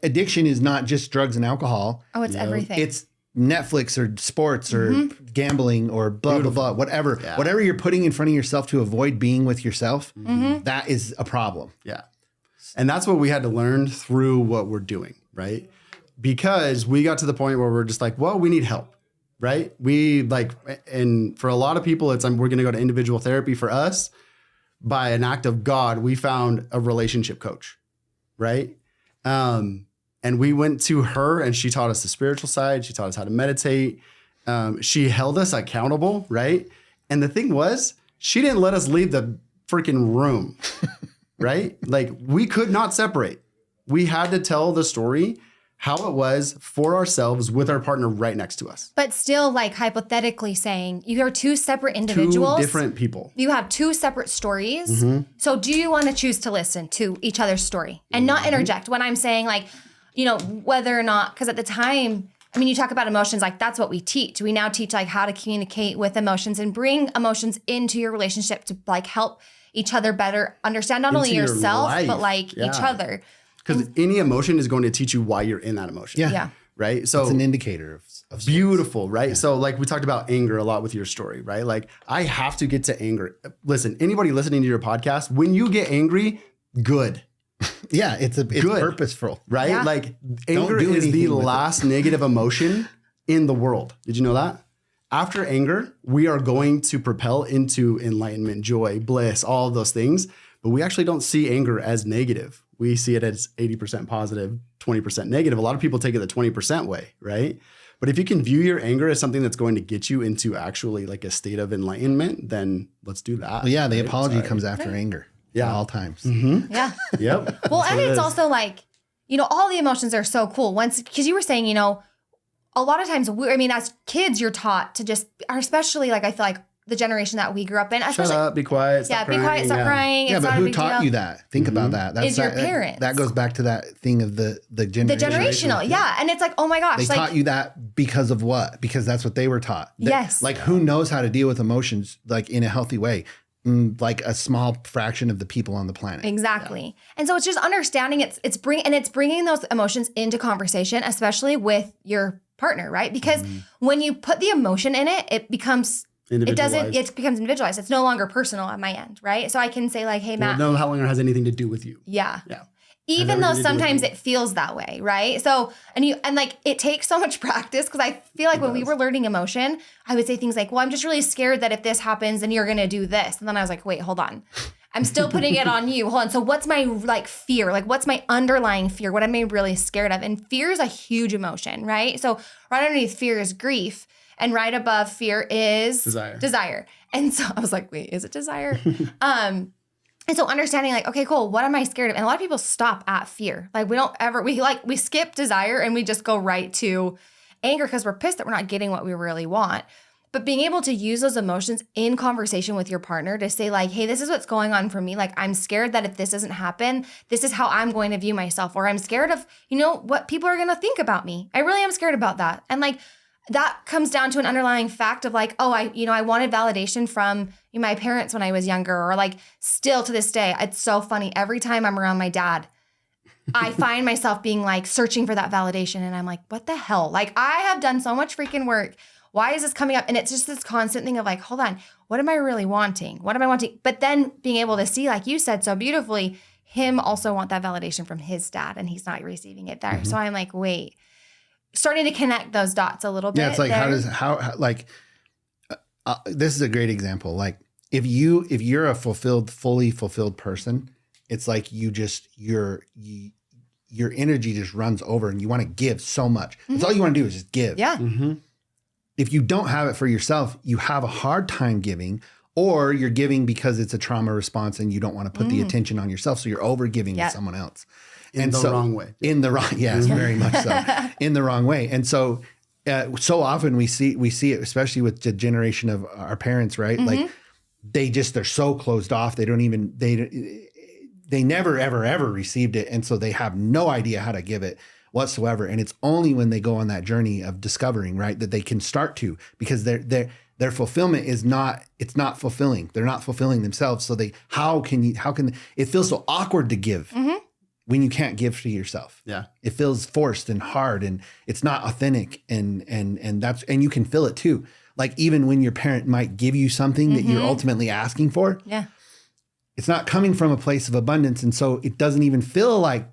addiction is not just drugs and alcohol. Oh, it's everything. It's Netflix or sports or gambling or blah, blah, blah, whatever. Yeah. Whatever you're putting in front of yourself to avoid being with yourself, that is a problem. Yeah. And that's what we had to learn through what we're doing, right? Because we got to the point where we're just like, well, we need help, right? We like, and for a lot of people, it's we're going to go to individual therapy. For us, by an act of God, we found a relationship coach, right? And we went to her and she taught us the spiritual side. She taught us how to meditate. She held us accountable, right? And the thing was, she didn't let us leave the freaking room, right? Like we could not separate. We had to tell the story how it was for ourselves with our partner right next to us. But still, like hypothetically saying, you are two separate individuals. Two different people. You have two separate stories. So do you want to choose to listen to each other's story and not interject when I'm saying like, you know, whether or not, because at the time, I mean, you talk about emotions, like that's what we teach. We now teach like how to communicate with emotions and bring emotions into your relationship to like help each other better understand not only Into your yourself, life. but like Yeah. each other. Because any emotion is going to teach you why you're in that emotion. Yeah. Yeah. Right. So It's an indicator of sorts. beautiful, right? So like we talked about anger a lot with your story, right? Like I have to get to anger. Listen, anybody listening to your podcast, when you get angry, good, Yeah, it's Good. purposeful. right? Yeah. Like anger do is the anything with it. last negative emotion in the world. Did you know that? After anger, we are going to propel into enlightenment, joy, bliss, all of those things. But we actually don't see anger as negative. We see it as 80% positive, 20% negative. A lot of people take it the 20% way, right? But if you can view your anger as something that's going to get you into actually like a state of enlightenment, then let's do that. Well, yeah, the right? apology Sorry. comes after anger. Yeah. At all times. Yeah. Yep. Well, That's and what it it's is. also like, you know, all the emotions are so cool. Once, because you were saying, you know, a lot of times, as kids, you're taught to just, especially like I feel like the generation that we grew up in, Shut especially, up, be quiet, stop be quiet, stop yeah. crying. Yeah, It's but not a who big taught deal. you that? Think about that. Is your that- parents. That goes back to that thing of the generation. The generational, yeah. And it's like, oh my gosh, They like, taught you that because of what? Because that's what they were taught. Yes. Like who knows how to deal with emotions like in a healthy way? Like a small fraction of the people on the planet. exactly. And so it's just understanding it's bringing those emotions into conversation, especially with your partner, right? Because when you put the emotion in it, it becomes Individualized. it becomes individualized. It's no longer personal on my end, right? So I can say like, hey, Matt, No, how long it has anything to do with you. yeah. Yeah. Even though everything to do with sometimes you. it feels that way, right? So, and like it takes so much practice because I feel like when we were learning emotion, I would say things like, well, I'm just really scared that if this happens, then you're going to do this. And then I was like, wait, hold on. I'm still putting it on you. Hold on. So what's my like fear? Like what's my underlying fear? What am I really scared of? And fear is a huge emotion, right? So right underneath fear is grief. And right above fear is desire. And so I was like, wait, is it desire? And so understanding like, okay, cool. What am I scared of? And a lot of people stop at fear. Like we skip desire and we just go right to anger because we're pissed that we're not getting what we really want. But being able to use those emotions in conversation with your partner to say like, hey, this is what's going on for me. Like, I'm scared that if this doesn't happen, this is how I'm going to view myself. Or I'm scared of, what people are going to think about me. I really am scared about that. And like, that comes down to an underlying fact of like, oh, I wanted validation from my parents when I was younger, or like still to this day. It's so funny. Every time I'm around my dad, I find myself being like searching for that validation. And I'm like, what the hell? Like I have done so much freaking work. Why is this coming up? And it's just this constant thing of like, hold on, what am I really wanting? What am I wanting? But then being able to see, like you said so beautifully, him also want that validation from his dad and he's not receiving it there. So I'm like, wait. Starting to connect those dots a little bit. Yeah, it's like this is a great example. Like if you're a fully fulfilled person, it's like your energy just runs over and you want to give so much. That's all you want to do is just give. Yeah. If you don't have it for yourself, you have a hard time giving, or you're giving because it's a trauma response and you don't want to put the attention on yourself. So you're over giving to someone else. In the wrong way. In the wrong, yes, very much so. In the wrong way. And so, so often we see it, especially with the generation of our parents, right? Like they're so closed off. They don't even, they never, ever received it. And so they have no idea how to give it whatsoever. And it's only when they go on that journey of discovering, right, that they can start to, because their fulfillment is not, it's not fulfilling. They're not fulfilling themselves. So how can it feels so awkward to give when you can't give to yourself. Yeah. It feels forced and hard and it's not authentic. And you can feel it too. Like even when your parent might give you something that you're ultimately asking for. Yeah. It's not coming from a place of abundance. And so it doesn't even feel like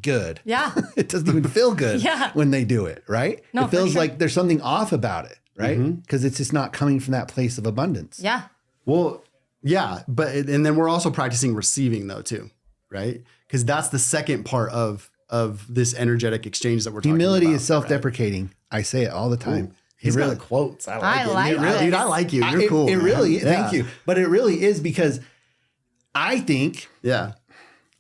good. Yeah. It doesn't even feel good when they do it, right? No, it feels for sure. like there's something off about it, right? Because it's just not coming from that place of abundance. Yeah. Well, yeah, and then we're also practicing receiving though too, right? Because that's the second part of this energetic exchange that we're talking about. Humility is self-deprecating. Right? I say it all the time. Ooh, he's really got quotes. I I like like it. this. Dude, I like you. You're cool. It really, man. thank you. But it really is because I think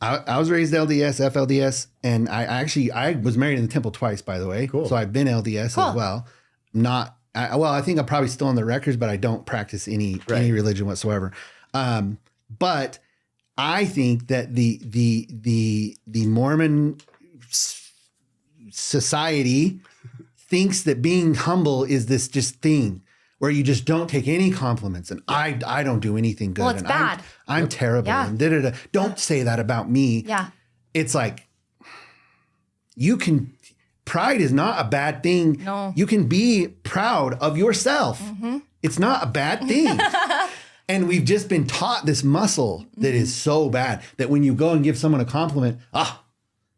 I was raised LDS, FLDS, and I was married in the temple twice, by the way. Cool. So I've been LDS as well. I think I'm probably still on the records, but I don't practice any religion whatsoever. But I think that the Mormon society thinks that being humble is this just thing where you just don't take any compliments and I don't do anything good. Well, it's and bad. I'm terrible. Yeah. And da-da-da. Don't say that about me. Yeah. It's like pride is not a bad thing. No. You can be proud of yourself. It's not a bad thing. And we've just been taught this muscle that is so bad that when you go and give someone a compliment,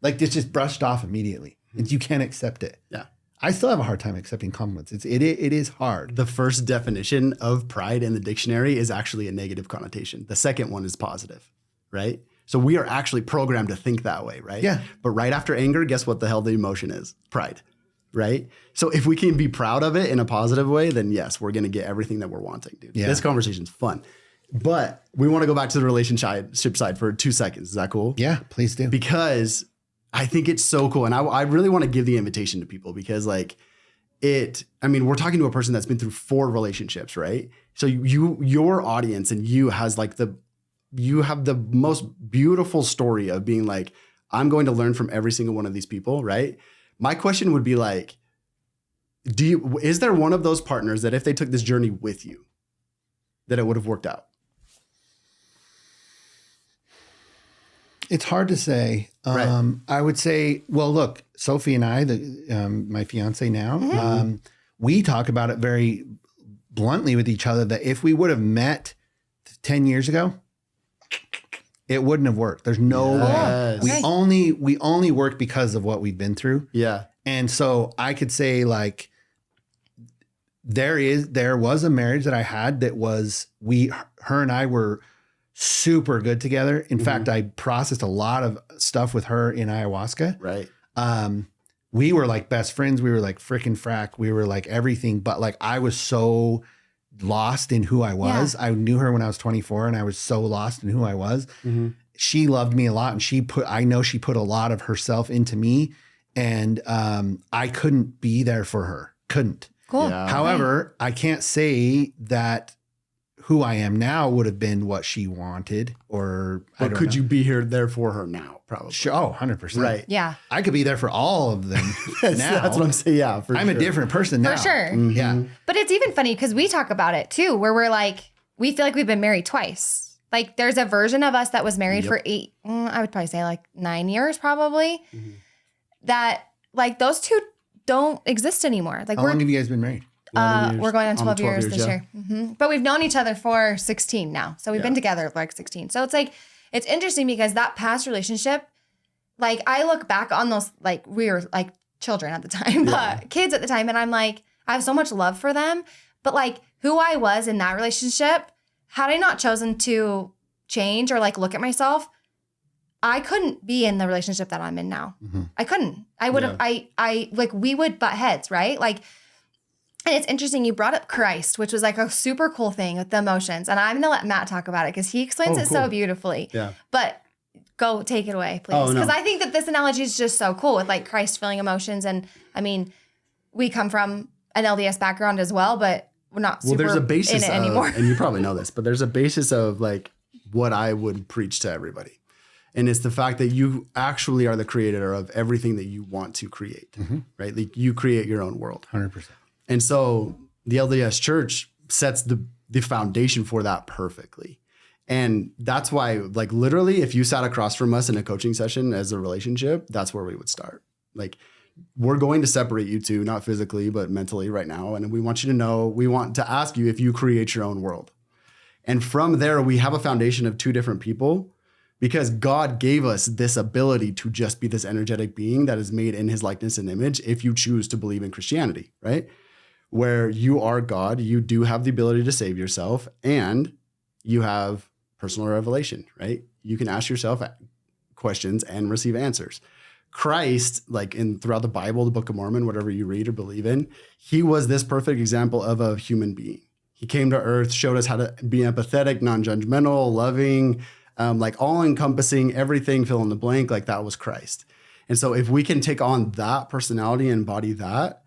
like it's just brushed off immediately. And you can't accept it. Yeah. I still have a hard time accepting compliments. It is hard. The first definition of pride in the dictionary is actually a negative connotation. The second one is positive, right? So we are actually programmed to think that way, right? Yeah. But right after anger, guess what the hell the emotion is? Pride, right? So if we can be proud of it in a positive way, then yes, we're going to get everything that we're wanting, dude. Yeah. This conversation's fun. But we want to go back to the relationship side for 2 seconds. Is that cool? Yeah, please do. Because I think it's so cool. And I really want to give the invitation to people because we're talking to a person that's been through 4 relationships, right? So your audience and you have the most beautiful story of being like, I'm going to learn from every single one of these people, right? My question would be like, is there one of those partners that if they took this journey with you, that it would have worked out? It's hard to say. Right. I would say, well, look, Sophie and I, my fiance now, we talk about it very bluntly with each other that if we would have met 10 years ago, it wouldn't have worked. There's no way. We only work because of what we've been through. Yeah. And so I could say like, there was a marriage that I had that was, her and I were super good together. In fact, I processed a lot of stuff with her in ayahuasca. Right. We were like best friends. We were like frickin' frack. We were like everything. But like I was so lost in who I was. Yeah. I knew her when I was 24 and I was so lost in who I was. She loved me a lot. And I know she put a lot of herself into me. And I couldn't be there for her. Couldn't. Cool. Yeah. However, I can't say that who I am now would have been what she wanted, or I But don't could know. you be there for her now? Probably. Sure. Oh, 100%. Right. Yeah. I could be there for all of them now. That's what I'm saying. Yeah, I'm a different person now. For sure. Yeah. But it's even funny because we talk about it too, where we're like, we feel like we've been married twice. Like there's a version of us that was married for 8, I would probably say like 9 years probably, that like those two don't exist anymore. Like How long have you guys been married? we're going on 12 years this yeah. year. But we've known each other for 16 now. So we've been together for like 16. So it's like, it's interesting because that past relationship, like I look back on those, like we were like children at the time, but kids at the time. And I'm like, I have so much love for them. But like who I was in that relationship, had I not chosen to change or like look at myself, I couldn't be in the relationship that I'm in now. I couldn't. I would have, I like we would butt heads, right? Like And it's interesting, you brought up Christ, which was like a super cool thing with the emotions. And I'm going to let Matt talk about it because he explains it so beautifully. Yeah. But go take it away, please. Oh, no. Because I think that this analogy is just so cool with like Christ feeling emotions. And I mean, we come from an LDS background as well, but we're not super there's a basis in it anymore. and you probably know this, but there's a basis of like what I would preach to everybody. And it's the fact that you actually are the creator of everything that you want to create, right? Like you create your own world. 100%. And so the LDS church sets the foundation for that perfectly. And that's why, like, literally, if you sat across from us in a coaching session as a relationship, that's where we would start. Like, we're going to separate you two, not physically, but mentally right now. And we want you to know, we want to ask you if you create your own world. And from there, we have a foundation of two different people because God gave us this ability to just be this energetic being that is made in his likeness and image if you choose to believe in Christianity, right? Where you are God, you do have the ability to save yourself, and you have personal revelation, right? You can ask yourself questions and receive answers. Christ, like throughout the Bible, the Book of Mormon, whatever you read or believe in, he was this perfect example of a human being. He came to earth, showed us how to be empathetic, non-judgmental, loving, like all-encompassing, everything, fill in the blank, like that was Christ. And so if we can take on that personality and embody that,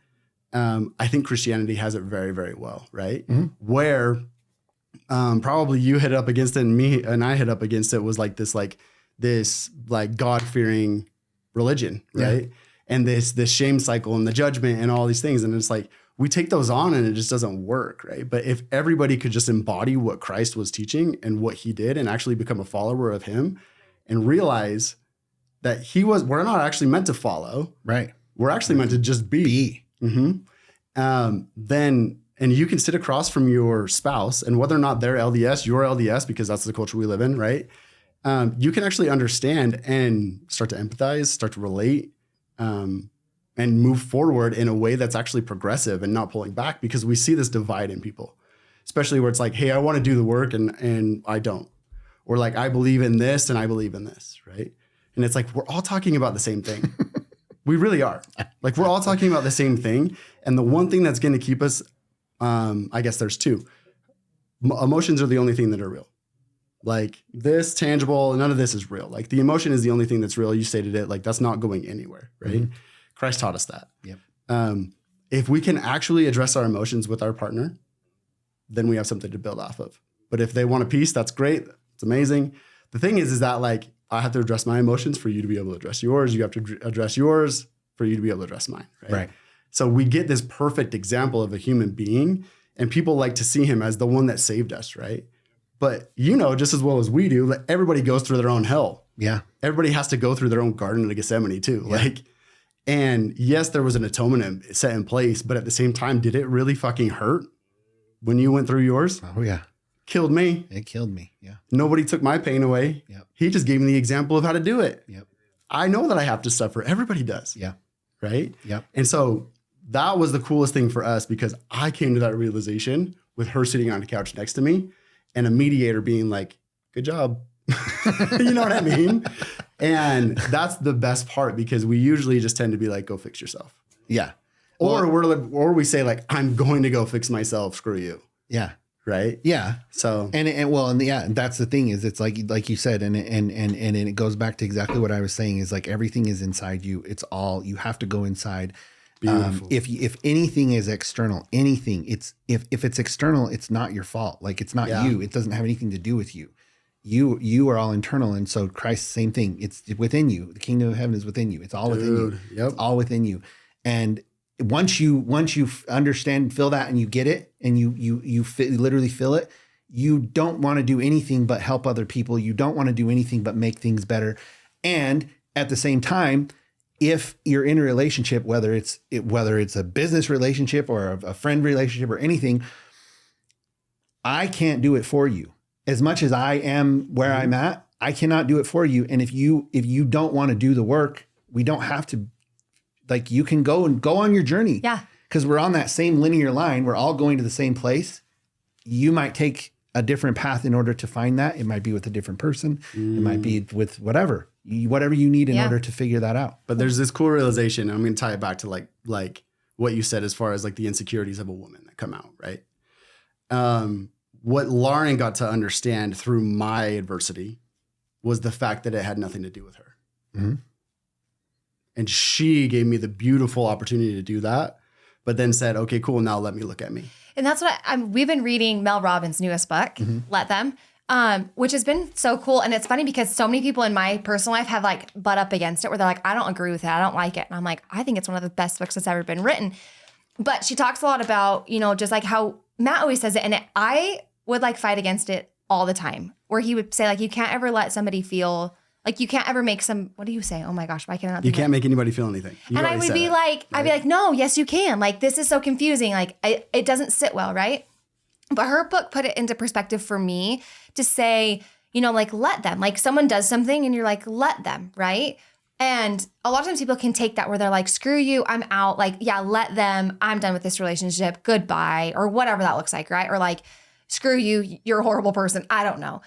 I think Christianity has it very, very well, right? Mm-hmm. Where probably you hit up against it and me and I hit up against it was like this God-fearing religion, right? Yeah. And this shame cycle and the judgment and all these things. And it's like, we take those on and it just doesn't work, right? But if everybody could just embody what Christ was teaching and what he did and actually become a follower of him and realize that we're not actually meant to follow. Right. We're actually meant to just be. Mm-hmm. Then, and you can sit across from your spouse and whether or not they're LDS, you're LDS, because that's the culture we live in, right? You can actually understand and start to empathize, start to relate, and move forward in a way that's actually progressive and not pulling back, because we see this divide in people, especially where it's like, hey, I want to do the work and I don't. Or like, I believe in this and I believe in this, right? And it's like, we're all talking about the same thing. We really are. Like, we're all talking about the same thing. And the one thing that's going to keep us, I guess there's two. Emotions are the only thing that are real. Like this tangible, none of this is real. Like the emotion is the only thing that's real. You stated it, like that's not going anywhere, right? Mm-hmm. Christ taught us that. Yep. If we can actually address our emotions with our partner, then we have something to build off of. But if they want a piece, that's great. It's amazing. The thing is that like, I have to address my emotions for you to be able to address yours. You have to address yours for you to be able to address mine, right? Right. So we get this perfect example of a human being, and people like to see him as the one that saved us, right? But you know, just as well as we do, like everybody goes through their own hell. Yeah. Everybody has to go through their own Garden of Gethsemane too. Yeah. Like, and yes, there was an atonement set in place, but at the same time, did it really fucking hurt when you went through yours? Oh yeah. Killed me. It killed me. Yeah. Nobody took my pain away. Yep. He just gave me the example of how to do it. Yep. I know that I have to suffer. Everybody does. Yeah. Right. Yep. And so that was the coolest thing for us, because I came to that realization with her sitting on the couch next to me and a mediator being like, good job. You know what I mean? And that's the best part, because we usually just tend to be like, go fix yourself. Yeah. Or we say like, I'm going to go fix myself. Screw you. Yeah. Right. Yeah. So, and that's the thing is, it's like you said, and it goes back to exactly what I was saying is like, everything is inside you. It's all, you have to go inside. Beautiful. If anything is external, anything, if it's external, it's not your fault. Like it's not you. It doesn't have anything to do with you. You are all internal. And so Christ, same thing. It's within you. The kingdom of heaven is within you. It's all within you. Yep. It's all within you. And once you understand, feel that, and you get it, and you literally feel it, you don't want to do anything but help other people. You don't want to do anything but make things better. And at the same time, if you're in a relationship, whether it's a business relationship or a friend relationship or anything, I can't do it for you. As much as I am where I'm at, I cannot do it for you. And if you don't want to do the work, we don't have to. Like, you can go on your journey. Yeah. Because we're on that same linear line. We're all going to the same place. You might take a different path in order to find that. It might be with a different person. It might be with whatever you need in order to figure that out. But there's this cool realization. I'm going to tie it back to like what you said as far as like the insecurities of a woman that come out, right? What Lauren got to understand through my adversity was the fact that it had nothing to do with her. Mm-hmm. And she gave me the beautiful opportunity to do that, but then said, okay, cool, now let me look at me. And that's what we've been reading Mel Robbins' newest book, Let Them, which has been so cool. And it's funny because so many people in my personal life have like butt up against it where they're like, I don't agree with it. I don't like it. And I'm like, I think it's one of the best books that's ever been written. But she talks a lot about, just like how Matt always says it. And I would like fight against it all the time, where he would say like, you can't ever let somebody feel like you can't ever make what do you say? Oh my gosh, why can't I not You can't make anybody feel anything. You and I would be like, right? I'd be like, no, yes, you can. Like, this is so confusing. Like, it doesn't sit well, right? But her book put it into perspective for me to say, like, let them. Like, someone does something and you're like, let them, right? And a lot of times people can take that where they're like, screw you, I'm out. Like, yeah, let them. I'm done with this relationship. Goodbye. Or whatever that looks like, right? Or like, screw you, you're a horrible person. I don't know.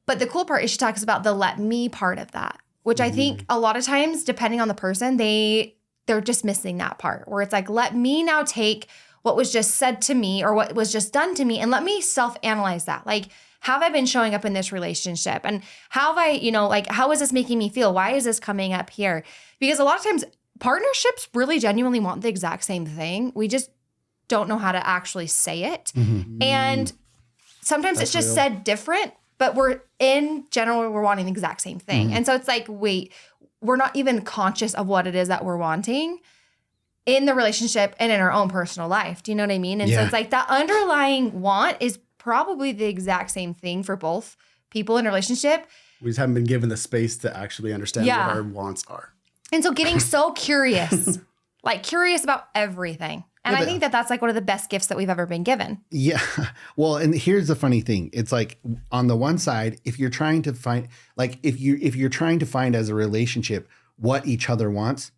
But the cool part is she talks about the let me part of that, which I think a lot of times, depending on the person, they're just missing that part where it's like, let me now take what was just said to me or what was just done to me and let me self-analyze that. Like, have I been showing up in this relationship? And how have I, how is this making me feel? Why is this coming up here? Because a lot of times partnerships really genuinely want the exact same thing. We just don't know how to actually say it. Mm-hmm. And sometimes it's just said different, but we're wanting the exact same thing. Mm-hmm. And so it's like, wait, we're not even conscious of what it is that we're wanting in the relationship and in our own personal life. Do you know what I mean? And so it's like that underlying want is probably the exact same thing for both people in a relationship. We just haven't been given the space to actually understand what our wants are. And so getting so curious, like curious about everything. And I think that's like one of the best gifts that we've ever been given. Yeah. Well, and here's the funny thing. It's like on the one side, if you're trying to find, like if you're trying to find as a relationship what each other wants,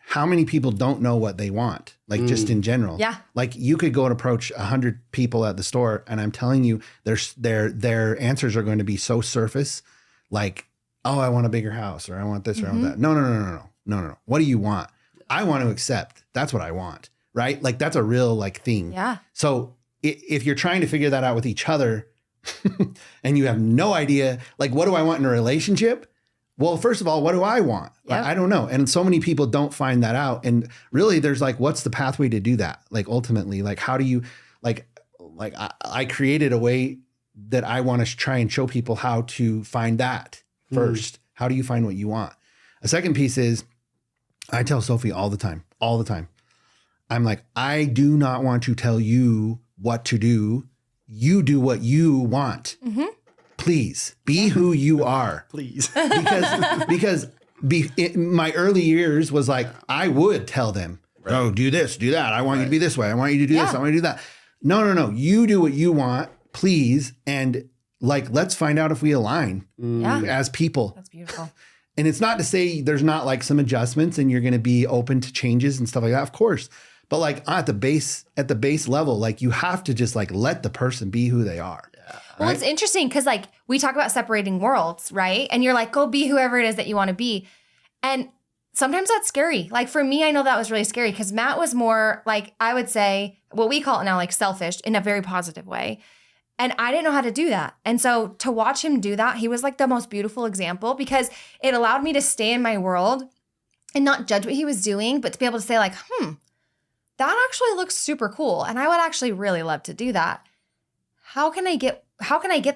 how many people don't know what they want? Like just in general. Yeah. Like you could go and approach 100 people at the store and I'm telling you their answers are going to be so surface. Like, oh, I want a bigger house or I want this or I want that. No. What do you want? I want to accept. That's what I want. Right? Like that's a real like thing. Yeah. So if you're trying to figure that out with each other and you have no idea, like, what do I want in a relationship? Well, first of all, what do I want? Yep. I don't know. And so many people don't find that out. And really there's like, what's the pathway to do that? Like ultimately, like how do you I created a way that I want to try and show people how to find that first. How do you find what you want? A second piece is I tell Sophie all the time. I'm like, I do not want to tell you what to do. You do what you want. Mm-hmm. Please be who you are. Please. Because in my early years was like, I would tell them, oh, do this, do that. I want you to be this way. I want you to do this. I want you to do that. No. You do what you want, please. And like, let's find out if we align as people. That's beautiful. And it's not to say there's not like some adjustments and you're going to be open to changes and stuff like that. Of course. But like at the base level, like you have to just like let the person be who they are. Well, it's interesting because like we talk about separating worlds, right? And you're like, go be whoever it is that you want to be. And sometimes that's scary. Like for me, I know that was really scary because Matt was more like, I would say what we call it now, like selfish in a very positive way. And I didn't know how to do that. And so to watch him do that, he was like the most beautiful example because it allowed me to stay in my world and not judge what he was doing, but to be able to say like, that actually looks super cool. And I would actually really love to do that. How can I get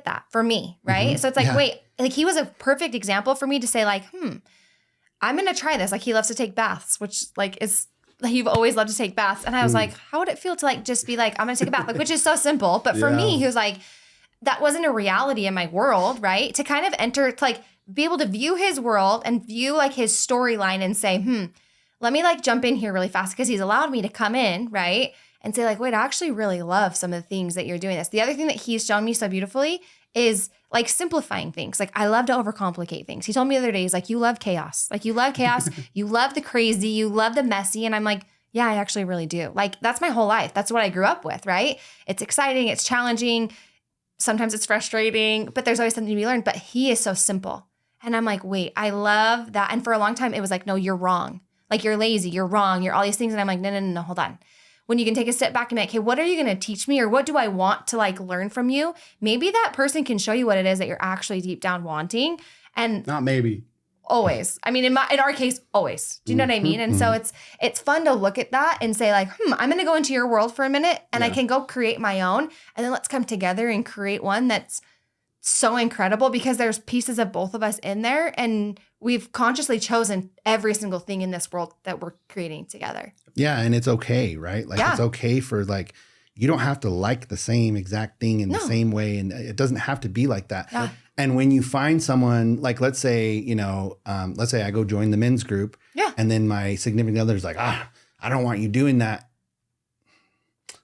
that for me? Right. Mm-hmm. So it's like, wait, like he was a perfect example for me to say like, I'm going to try this. Like he loves to take baths, which like is, like, you've always loved to take baths. And I was like, how would it feel to like, just be like, I'm going to take a bath, like, which is so simple. But for me, he was like, that wasn't a reality in my world. Right. To kind of enter, to like be able to view his world and view like his storyline and say, let me like jump in here really fast because he's allowed me to come in. Right. And say like, wait, I actually really love some of the things that you're doing this. The other thing that he's shown me so beautifully is like simplifying things. Like I love to overcomplicate things. He told me the other day, he's like, you love chaos. Like you love chaos. You love the crazy. You love the messy. And I'm like, yeah, I actually really do. Like that's my whole life. That's what I grew up with, right? It's exciting. It's challenging. Sometimes it's frustrating, but there's always something to be learned. But he is so simple. And I'm like, wait, I love that. And for a long time, it was like, no, you're wrong. Like you're lazy, you're wrong, you're all these things. And I'm like, no, hold on. When you can take a step back and be like, hey, what are you going to teach me? Or what do I want to like learn from you? Maybe that person can show you what it is that you're actually deep down wanting. And Not maybe. always. I mean, in our case, always. Do you know what I mean? And so it's fun to look at that and say like, I'm going to go into your world for a minute and I can go create my own. And then let's come together and create one that's so incredible because there's pieces of both of us in there. And we've consciously chosen every single thing in this world that we're creating together. Yeah. And it's okay, right? Like it's okay for like, you don't have to like the same exact thing in the same way. And it doesn't have to be like that. Yeah. And when you find someone, like, let's say, let's say I go join the men's group. Yeah. And then my significant other is like, I don't want you doing that.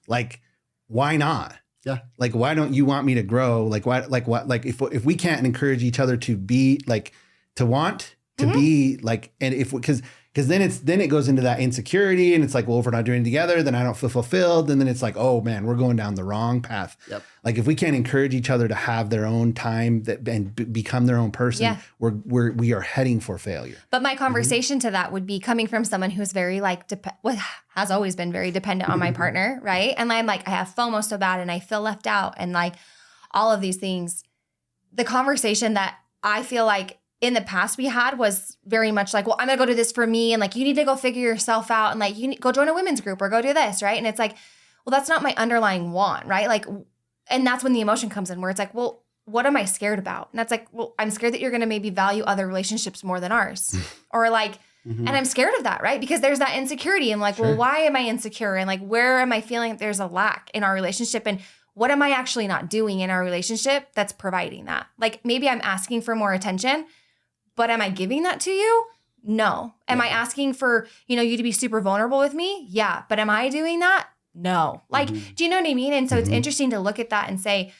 Like, why not? Yeah. Like, why don't you want me to grow? Like, why, like, what, like, if we can't encourage each other to be like, to want to be like, and because then it goes into that insecurity and it's like, well, if we're not doing it together, then I don't feel fulfilled. And then it's like, oh man, we're going down the wrong path. Yep. Like if we can't encourage each other to have their own time and become their own person, we are heading for failure. But my conversation to that would be coming from someone who's very like, has always been very dependent on my partner. Right. And I'm like, I have FOMO so bad and I feel left out and like all of these things. The conversation that I feel like in the past we had was very much like, well, I'm going to go do this for me. And like, you need to go figure yourself out. And like, you need, go join a women's group or go do this. Right. And it's like, well, that's not my underlying want. Right. Like, and that's when the emotion comes in where it's like, well, what am I scared about? And that's like, well, I'm scared that you're going to maybe value other relationships more than ours or like, and I'm scared of that. Right. Because there's that insecurity. I'm like, well, why am I insecure? And like, where am I feeling that there's a lack in our relationship? And what am I actually not doing in our relationship that's providing that? Like maybe I'm asking for more attention. But am I giving that to you? No. Am I asking for, you to be super vulnerable with me? Yeah. But am I doing that? No. Like, do you know what I mean? And so it's interesting to look at that and say,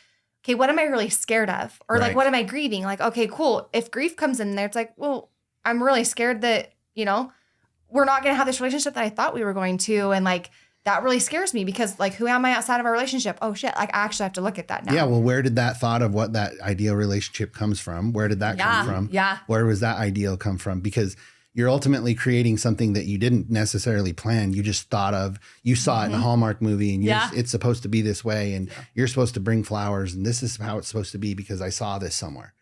okay, what am I really scared of? Or like, what am I grieving? Like, okay, cool. If grief comes in there, it's like, well, I'm really scared that, we're not going to have this relationship that I thought we were going to. And like, that really scares me because like, who am I outside of our relationship? Oh shit. Like I actually have to look at that now. Yeah. Well, where did that thought of what that ideal relationship comes from? Where did that come from? Yeah. Where was that ideal come from? Because you're ultimately creating something that you didn't necessarily plan. You just thought of, you saw it in a Hallmark movie and it's supposed to be this way. And you're supposed to bring flowers and this is how it's supposed to be because I saw this somewhere.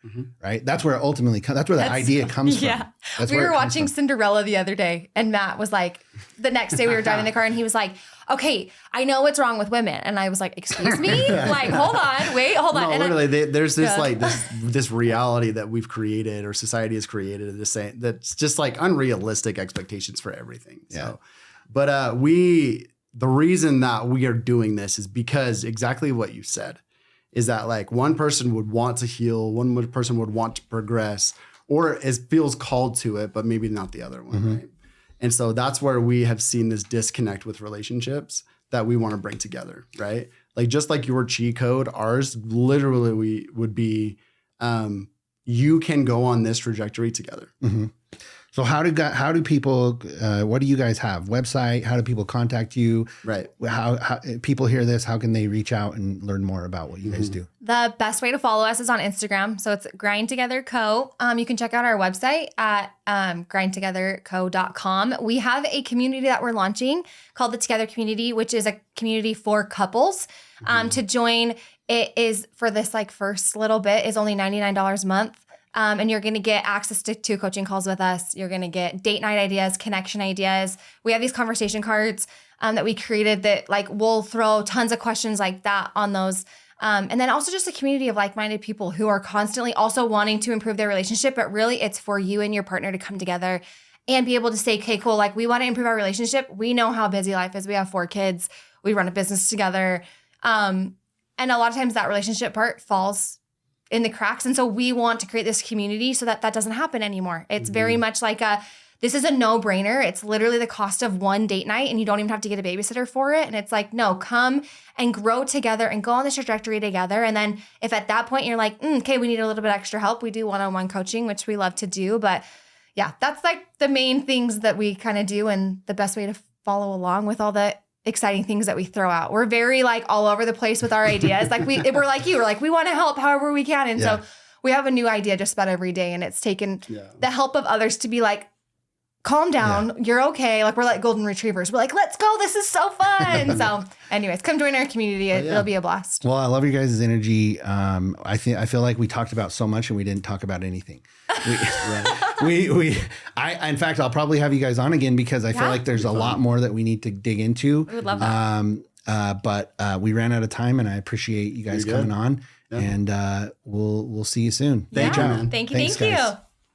Right. That's where it ultimately comes. That's where the idea comes from. Yeah. That's we were watching Cinderella the other day and Matt was like, the next day we were driving the car and he was like, okay, I know what's wrong with women. And I was like, excuse me? Like, hold on, wait, hold on. No, and literally, there's this like this reality that we've created or society has created that's just like unrealistic expectations for everything. Yeah. So, but the reason that we are doing this is because exactly what you said is that like one person would want to heal, one person would want to progress, or feels called to it, but maybe not the other one, right? And so that's where we have seen this disconnect with relationships that we want to bring together, right? Like just like your cheat code, ours literally would be, you can go on this trajectory together. So how do people, what do you guys have? Website? How do people contact you? Right. How people hear this, how can they reach out and learn more about what you guys do? the best way to follow us is on Instagram. So it's Grind Together Co. You can check out our website at grindtogetherco.com. We have a community that we're launching called the Together Community, which is a community for couples. To join, it is for this like first little bit is only $99 a month. And you're going to get access to 2 coaching calls with us. You're going to get date night ideas, connection ideas. We have these conversation cards that we created that like we'll throw tons of questions like that on those. And then also just a community of like-minded people who are constantly also wanting to improve their relationship, but really it's for you and your partner to come together and be able to say, okay, cool. Like we want to improve our relationship. We know how busy life is. We have 4 kids. We run a business together. And a lot of times that relationship part falls in the cracks. And so we want to create this community so that that doesn't happen anymore. It's very much like this is a no-brainer. It's literally the cost of 1 date night and you don't even have to get a babysitter for it. And it's like, no, come and grow together and go on this trajectory together. And then if at that point you're like, okay, we need a little bit extra help, we do one-on-one coaching, which we love to do. But yeah, that's like the main things that we kind of do and the best way to follow along with all the exciting things that we throw out. We're very like all over the place with our ideas. Like we're like you, we're like, we want to help however we can. And so we have a new idea just about every day. And it's taken the help of others to be like, calm down. You're okay. Like we're like golden retrievers. We're like, let's go. This is so fun. So anyways, come join our community. It'll be a blast. Well, I love your guys' energy. I feel like we talked about so much and we didn't talk about anything. In fact, I'll probably have you guys on again because I feel like there's a lot more that we need to dig into. We would love that. But we ran out of time, and I appreciate you guys coming on. Yeah. And we'll see you soon. Thank you, man. Thank you. Thanks, Thank guys. you.